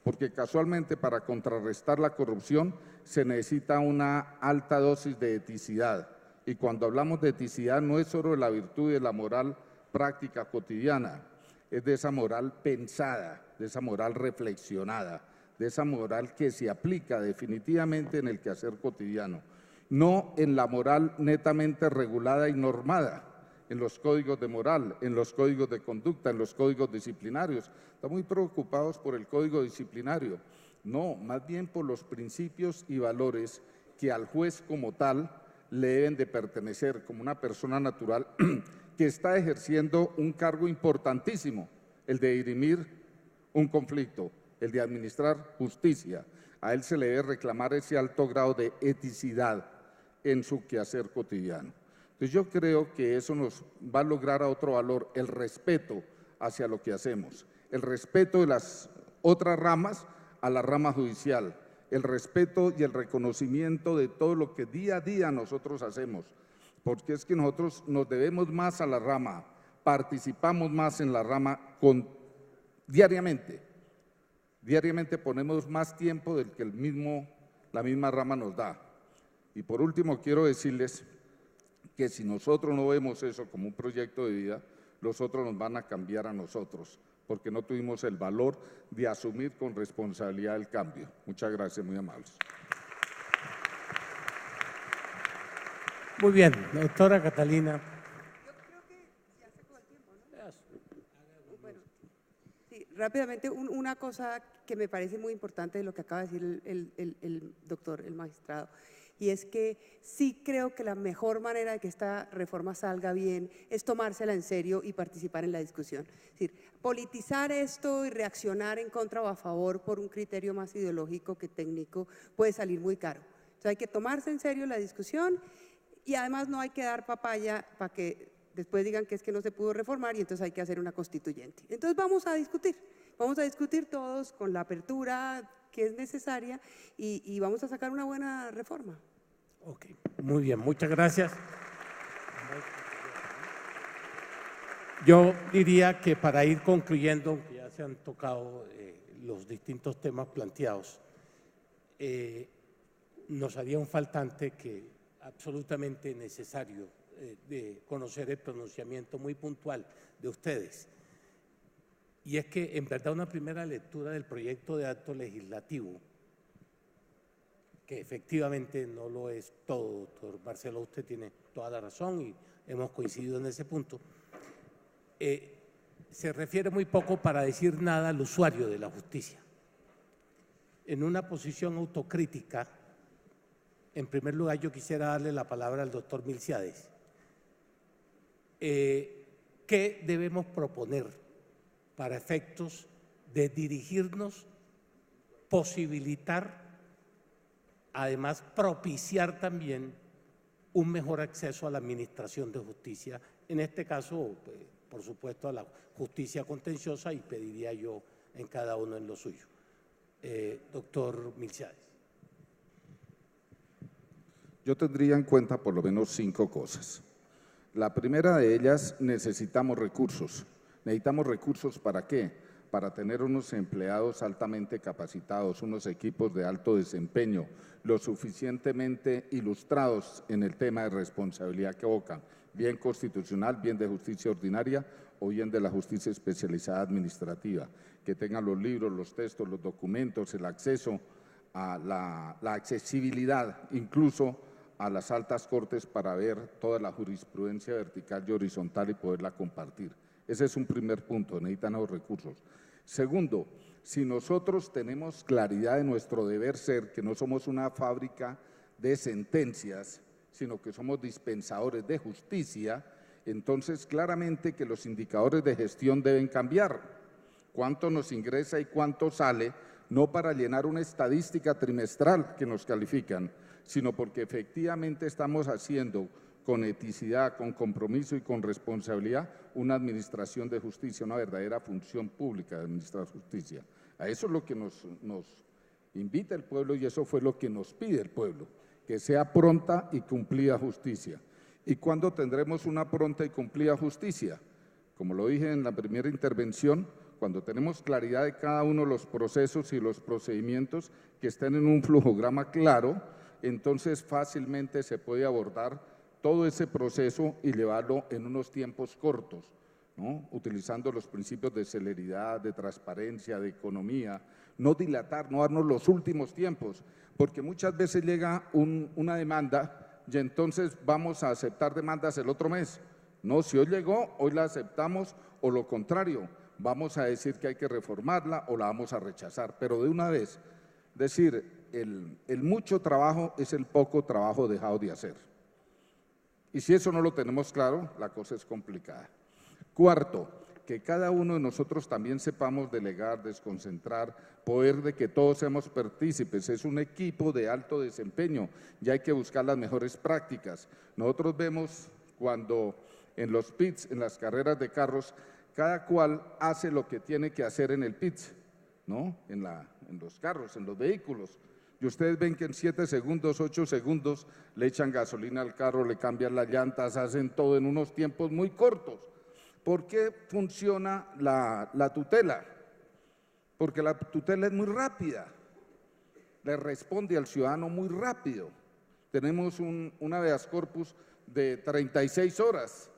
Speaker 5: porque casualmente para contrarrestar la corrupción se necesita una alta dosis de eticidad. Y cuando hablamos de eticidad no es solo de la virtud y de la moral práctica cotidiana, es de esa moral pensada, de esa moral reflexionada, de esa moral que se aplica definitivamente en el quehacer cotidiano, no en la moral netamente regulada y normada, en los códigos de moral, en los códigos de conducta, en los códigos disciplinarios. Están muy preocupados por el código disciplinario, no, más bien por los principios y valores que al juez como tal le deben de pertenecer como una persona natural que está ejerciendo un cargo importantísimo, el de dirimir un conflicto, el de administrar justicia. A él se le debe reclamar ese alto grado de eticidad en su quehacer cotidiano. Entonces yo creo que eso nos va a lograr a otro valor, el respeto hacia lo que hacemos, el respeto de las otras ramas a la rama judicial, el respeto y el reconocimiento de todo lo que día a día nosotros hacemos, porque es que nosotros nos debemos más a la rama, participamos más en la rama diariamente ponemos más tiempo del que la misma rama nos da. Y por último quiero decirles que si nosotros no vemos eso como un proyecto de vida, los otros nos van a cambiar a nosotros, porque no tuvimos el valor de asumir con responsabilidad el cambio. Muchas gracias, muy amables.
Speaker 1: Muy bien, doctora Catalina.
Speaker 6: Yo creo que ya se acabó el tiempo, ¿no? Bueno, sí, rápidamente, una cosa que me parece muy importante de lo que acaba de decir el doctor, el magistrado, y es que sí creo que la mejor manera de que esta reforma salga bien es tomársela en serio y participar en la discusión. Es decir, politizar esto y reaccionar en contra o a favor por un criterio más ideológico que técnico puede salir muy caro. Entonces hay que tomarse en serio la discusión y además no hay que dar papaya para que después digan que es que no se pudo reformar y entonces hay que hacer una constituyente. Entonces vamos a discutir todos con la apertura que es necesaria y vamos a sacar una buena reforma.
Speaker 1: Ok, muy bien, muchas gracias. Yo diría que para ir concluyendo, que ya se han tocado los distintos temas planteados, nos haría un faltante que absolutamente necesario de conocer el pronunciamiento muy puntual de ustedes. Y es que en verdad una primera lectura del proyecto de acto legislativo, que efectivamente no lo es todo, doctor Barceló, usted tiene toda la razón y hemos coincidido en ese punto, se refiere muy poco para decir nada al usuario de la justicia. En una posición autocrítica, en primer lugar yo quisiera darle la palabra al doctor Milciades. ¿Qué debemos proponer para efectos de dirigirnos, posibilitar, además propiciar también un mejor acceso a la administración de justicia, en este caso, pues, por supuesto, a la justicia contenciosa y pediría yo en cada uno en lo suyo? doctor Milciades.
Speaker 5: Yo tendría en cuenta por lo menos 5 cosas. La primera de ellas, necesitamos recursos. ¿Necesitamos recursos para qué? Para tener unos empleados altamente capacitados, unos equipos de alto desempeño, lo suficientemente ilustrados en el tema de responsabilidad que evocan, bien constitucional, bien de justicia ordinaria o bien de la justicia especializada administrativa, que tengan los libros, los textos, los documentos, el acceso a la accesibilidad, incluso a las altas cortes para ver toda la jurisprudencia vertical y horizontal y poderla compartir. Ese es un primer punto, necesitan los recursos. Segundo, si nosotros tenemos claridad de nuestro deber ser, que no somos una fábrica de sentencias, sino que somos dispensadores de justicia, entonces claramente que los indicadores de gestión deben cambiar. Cuánto nos ingresa y cuánto sale, no para llenar una estadística trimestral que nos califican, sino porque efectivamente estamos haciendo con eticidad, con compromiso y con responsabilidad una administración de justicia, una verdadera función pública de administrar justicia. A eso es lo que nos invita el pueblo y eso fue lo que nos pide el pueblo, que sea pronta y cumplida justicia. ¿Y cuándo tendremos una pronta y cumplida justicia? Como lo dije en la primera intervención, cuando tenemos claridad de cada uno de los procesos y los procedimientos que estén en un flujograma claro, entonces fácilmente se puede abordar todo ese proceso y llevarlo en unos tiempos cortos, ¿no? Utilizando los principios de celeridad, de transparencia, de economía, no dilatar, no darnos los últimos tiempos, porque muchas veces llega una demanda y entonces vamos a aceptar demandas el otro mes. No, si hoy llegó, hoy la aceptamos, o lo contrario, vamos a decir que hay que reformarla o la vamos a rechazar, pero de una vez. Decir, el mucho trabajo es el poco trabajo dejado de hacer. Y si eso no lo tenemos claro, la cosa es complicada. Cuarto, que cada uno de nosotros también sepamos delegar, desconcentrar, poder de que todos seamos partícipes. Es un equipo de alto desempeño y hay que buscar las mejores prácticas. Nosotros vemos cuando en los pits, en las carreras de carros, cada cual hace lo que tiene que hacer en el pit, ¿no? En los carros, en los vehículos. Y ustedes ven que en 7 segundos, 8 segundos le echan gasolina al carro, le cambian las llantas, hacen todo en unos tiempos muy cortos. ¿Por qué funciona la tutela? Porque la tutela es muy rápida, le responde al ciudadano muy rápido. Tenemos un habeas corpus de 36 horas,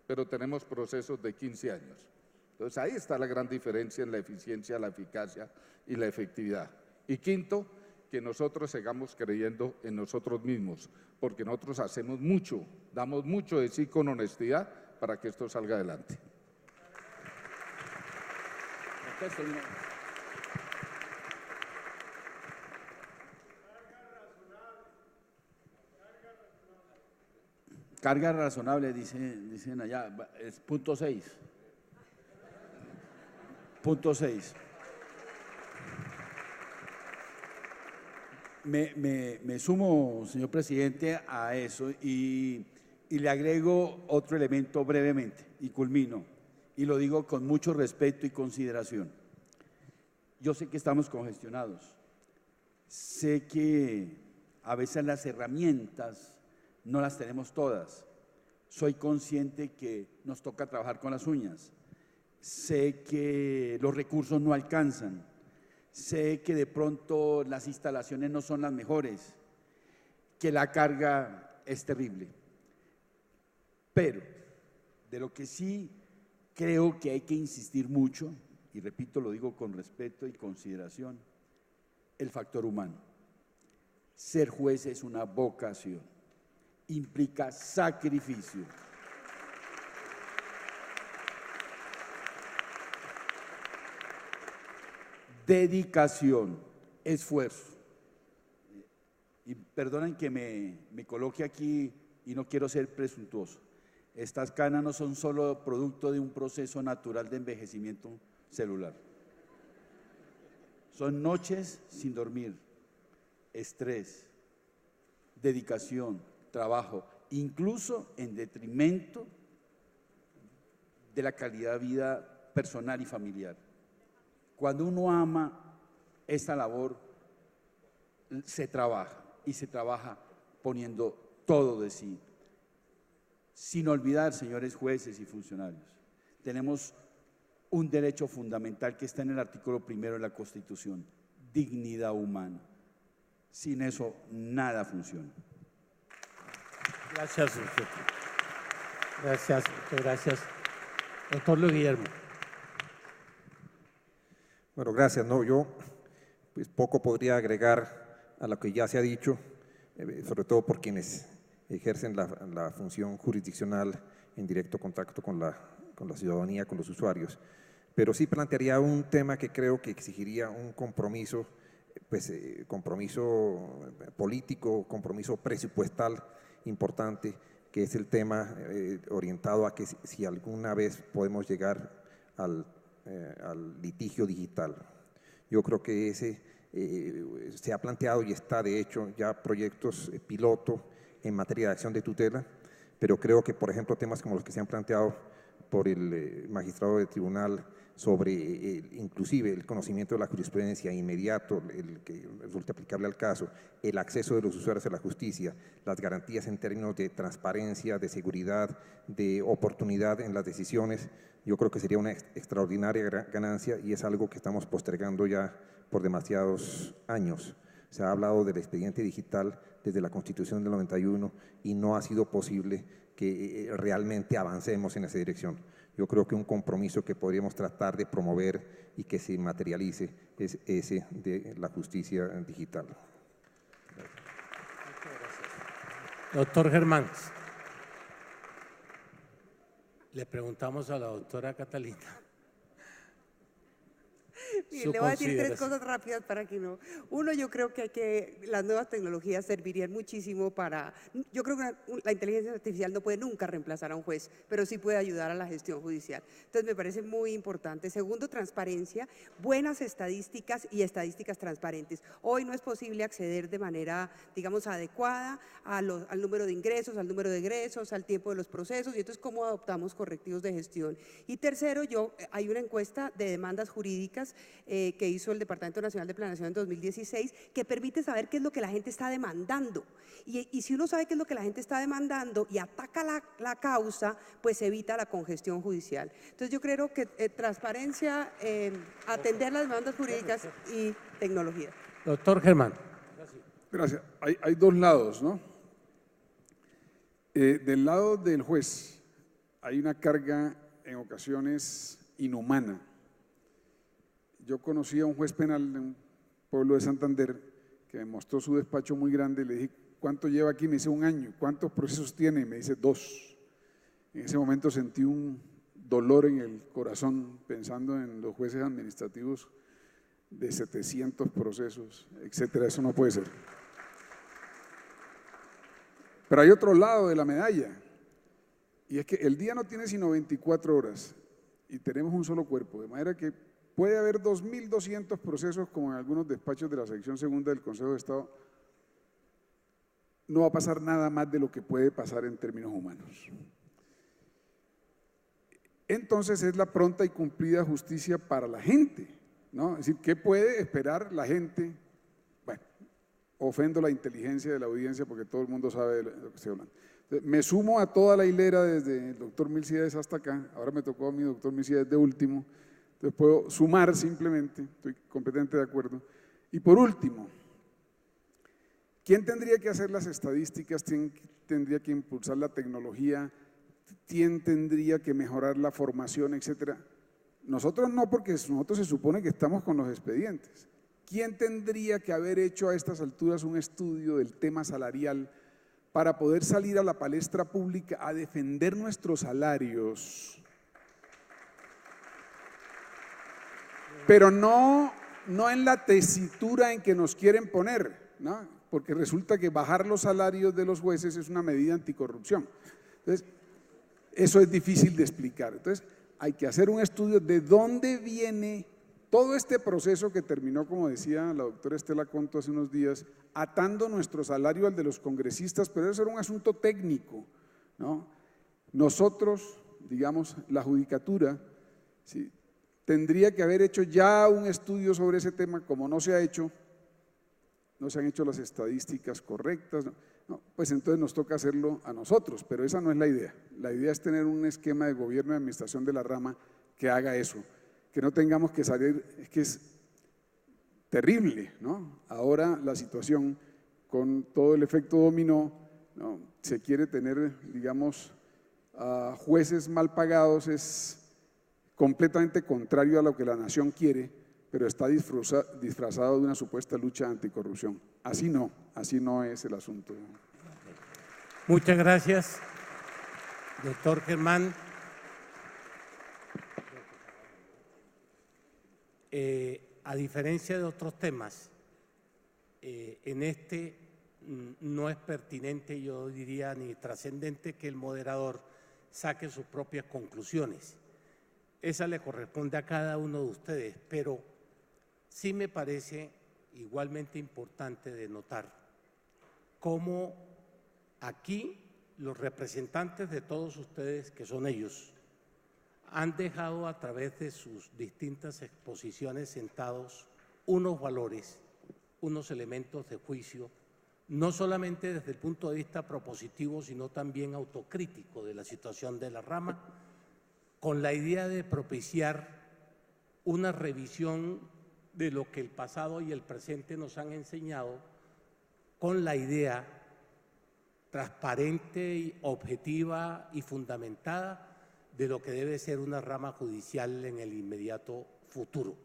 Speaker 5: pero tenemos procesos de 15 años. Entonces ahí está la gran diferencia en la eficiencia, la eficacia y la efectividad. Y quinto, que nosotros sigamos creyendo en nosotros mismos, porque nosotros hacemos mucho, damos mucho de sí con honestidad para que esto salga adelante.
Speaker 3: Carga razonable, dicen allá, es punto 6. Punto 6. Me sumo, señor presidente, a eso y le agrego otro elemento brevemente y culmino, y lo digo con mucho respeto y consideración. Yo sé que estamos congestionados, sé que a veces las herramientas no las tenemos todas, soy consciente que nos toca trabajar con las uñas, sé que los recursos no alcanzan, sé que de pronto las instalaciones no son las mejores, que la carga es terrible. Pero de lo que sí creo que hay que insistir mucho, y repito, lo digo con respeto y consideración, el factor humano. Ser juez es una vocación, implica sacrificio. Dedicación, esfuerzo. Y perdonen que me coloque aquí y no quiero ser presuntuoso. Estas canas no son solo producto de un proceso natural de envejecimiento celular. Son noches sin dormir, estrés, dedicación, trabajo, incluso en detrimento de la calidad de vida personal y familiar. Cuando uno ama esta labor se trabaja y se trabaja poniendo todo de sí. Sin olvidar, señores jueces y funcionarios, tenemos un derecho fundamental que está en el artículo 1 de la Constitución: dignidad humana. Sin eso, nada funciona.
Speaker 1: Gracias, doctor. Gracias, gracias. Doctor Luis Guillermo.
Speaker 4: Bueno, gracias. No, yo pues poco podría agregar a lo que ya se ha dicho, sobre todo por quienes ejercen la función jurisdiccional en directo contacto con la ciudadanía, con los usuarios. Pero sí plantearía un tema que creo que exigiría un compromiso, compromiso político, compromiso presupuestal importante, que es el tema orientado a que si alguna vez podemos llegar al litigio digital. Yo creo que ese se ha planteado y está de hecho ya proyectos piloto en materia de acción de tutela, pero creo que, por ejemplo, temas como los que se han planteado por el magistrado del tribunal sobre inclusive el conocimiento de la jurisprudencia inmediato, el que resulte aplicable al caso, el acceso de los usuarios a la justicia, las garantías en términos de transparencia, de seguridad, de oportunidad en las decisiones, yo creo que sería una extraordinaria ganancia y es algo que estamos postergando ya por demasiados años. Se ha hablado del expediente digital desde la Constitución del 91 y no ha sido posible que realmente avancemos en esa dirección. Yo creo que un compromiso que podríamos tratar de promover y que se materialice es ese de la justicia digital.
Speaker 1: Doctor Germán, le preguntamos a la doctora Catalina.
Speaker 6: Bien, le voy a decir tres cosas rápidas para que no. Uno, yo creo que las nuevas tecnologías servirían muchísimo para… Yo creo que la inteligencia artificial no puede nunca reemplazar a un juez, pero sí puede ayudar a la gestión judicial. Entonces, me parece muy importante. Segundo, transparencia, buenas estadísticas y estadísticas transparentes. Hoy no es posible acceder de manera, digamos, adecuada al número de ingresos, al número de egresos, al tiempo de los procesos, y entonces, ¿cómo adoptamos correctivos de gestión? Y tercero, hay una encuesta de demandas jurídicas que hizo el Departamento Nacional de Planeación en 2016, que permite saber qué es lo que la gente está demandando. Y si uno sabe qué es lo que la gente está demandando y ataca la causa, pues evita la congestión judicial. Entonces yo creo que transparencia, atender las demandas jurídicas y tecnología.
Speaker 1: Doctor Germán.
Speaker 2: Gracias. Hay dos lados, ¿no? Del lado del juez hay una carga en ocasiones inhumana. Yo conocí a un juez penal de un pueblo de Santander que me mostró su despacho muy grande y le dije, ¿cuánto lleva aquí? Me dice 1 año. ¿Cuántos procesos tiene? Y me dice 2. En ese momento sentí un dolor en el corazón pensando en los jueces administrativos de 700 procesos, etcétera. Eso no puede ser. Pero hay otro lado de la medalla y es que el día no tiene sino 24 horas y tenemos un solo cuerpo, de manera que puede haber 2.200 procesos como en algunos despachos de la sección segunda del Consejo de Estado. No va a pasar nada más de lo que puede pasar en términos humanos. Entonces es la pronta y cumplida justicia para la gente, ¿no? Es decir, ¿qué puede esperar la gente? Bueno, ofendo la inteligencia de la audiencia porque todo el mundo sabe de lo que estoy hablando. Entonces, me sumo a toda la hilera desde el doctor Milcíades hasta acá. Ahora me tocó a mi doctor Milcíades de último. Entonces puedo sumar simplemente, estoy completamente de acuerdo. Y por último, ¿quién tendría que hacer las estadísticas? ¿Quién tendría que impulsar la tecnología? ¿Quién tendría que mejorar la formación, etcétera? Nosotros no, porque nosotros se supone que estamos con los expedientes. ¿Quién tendría que haber hecho a estas alturas un estudio del tema salarial para poder salir a la palestra pública a defender nuestros salarios? Pero no en la tesitura en que nos quieren poner, ¿no? Porque resulta que bajar los salarios de los jueces es una medida anticorrupción. Entonces, eso es difícil de explicar. Entonces, hay que hacer un estudio de dónde viene todo este proceso que terminó, como decía la doctora Estela Conto hace unos días, atando nuestro salario al de los congresistas, pero eso era un asunto técnico, ¿no? Nosotros, digamos, la judicatura, ¿sí?, tendría que haber hecho ya un estudio sobre ese tema, como no se ha hecho, no se han hecho las estadísticas correctas, no, pues entonces nos toca hacerlo a nosotros, pero esa no es la idea. La idea es tener un esquema de gobierno y administración de la rama que haga eso, que no tengamos que salir, es que es terrible, ¿no? Ahora la situación con todo el efecto dominó, ¿no? Se quiere tener, digamos, a jueces mal pagados, es completamente contrario a lo que la nación quiere, pero está disfrazado de una supuesta lucha anticorrupción. Así no es el asunto.
Speaker 1: Muchas gracias, doctor Germán. A diferencia de otros temas, en este no es pertinente, yo diría, ni trascendente que el moderador saque sus propias conclusiones. Esa le corresponde a cada uno de ustedes, pero sí me parece igualmente importante de notar cómo aquí los representantes de todos ustedes, que son ellos, han dejado a través de sus distintas exposiciones sentados unos valores, unos elementos de juicio, no solamente desde el punto de vista propositivo, sino también autocrítico de la situación de la rama, con la idea de propiciar una revisión de lo que el pasado y el presente nos han enseñado, con la idea transparente, objetiva y fundamentada de lo que debe ser una rama judicial en el inmediato futuro.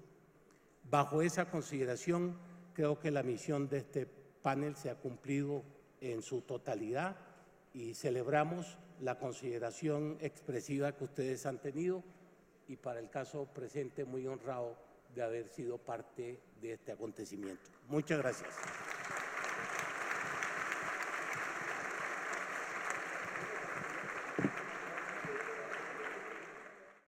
Speaker 1: Bajo esa consideración, creo que la misión de este panel se ha cumplido en su totalidad y celebramos la consideración expresiva que ustedes han tenido y para el caso presente muy honrado de haber sido parte de este acontecimiento. Muchas gracias.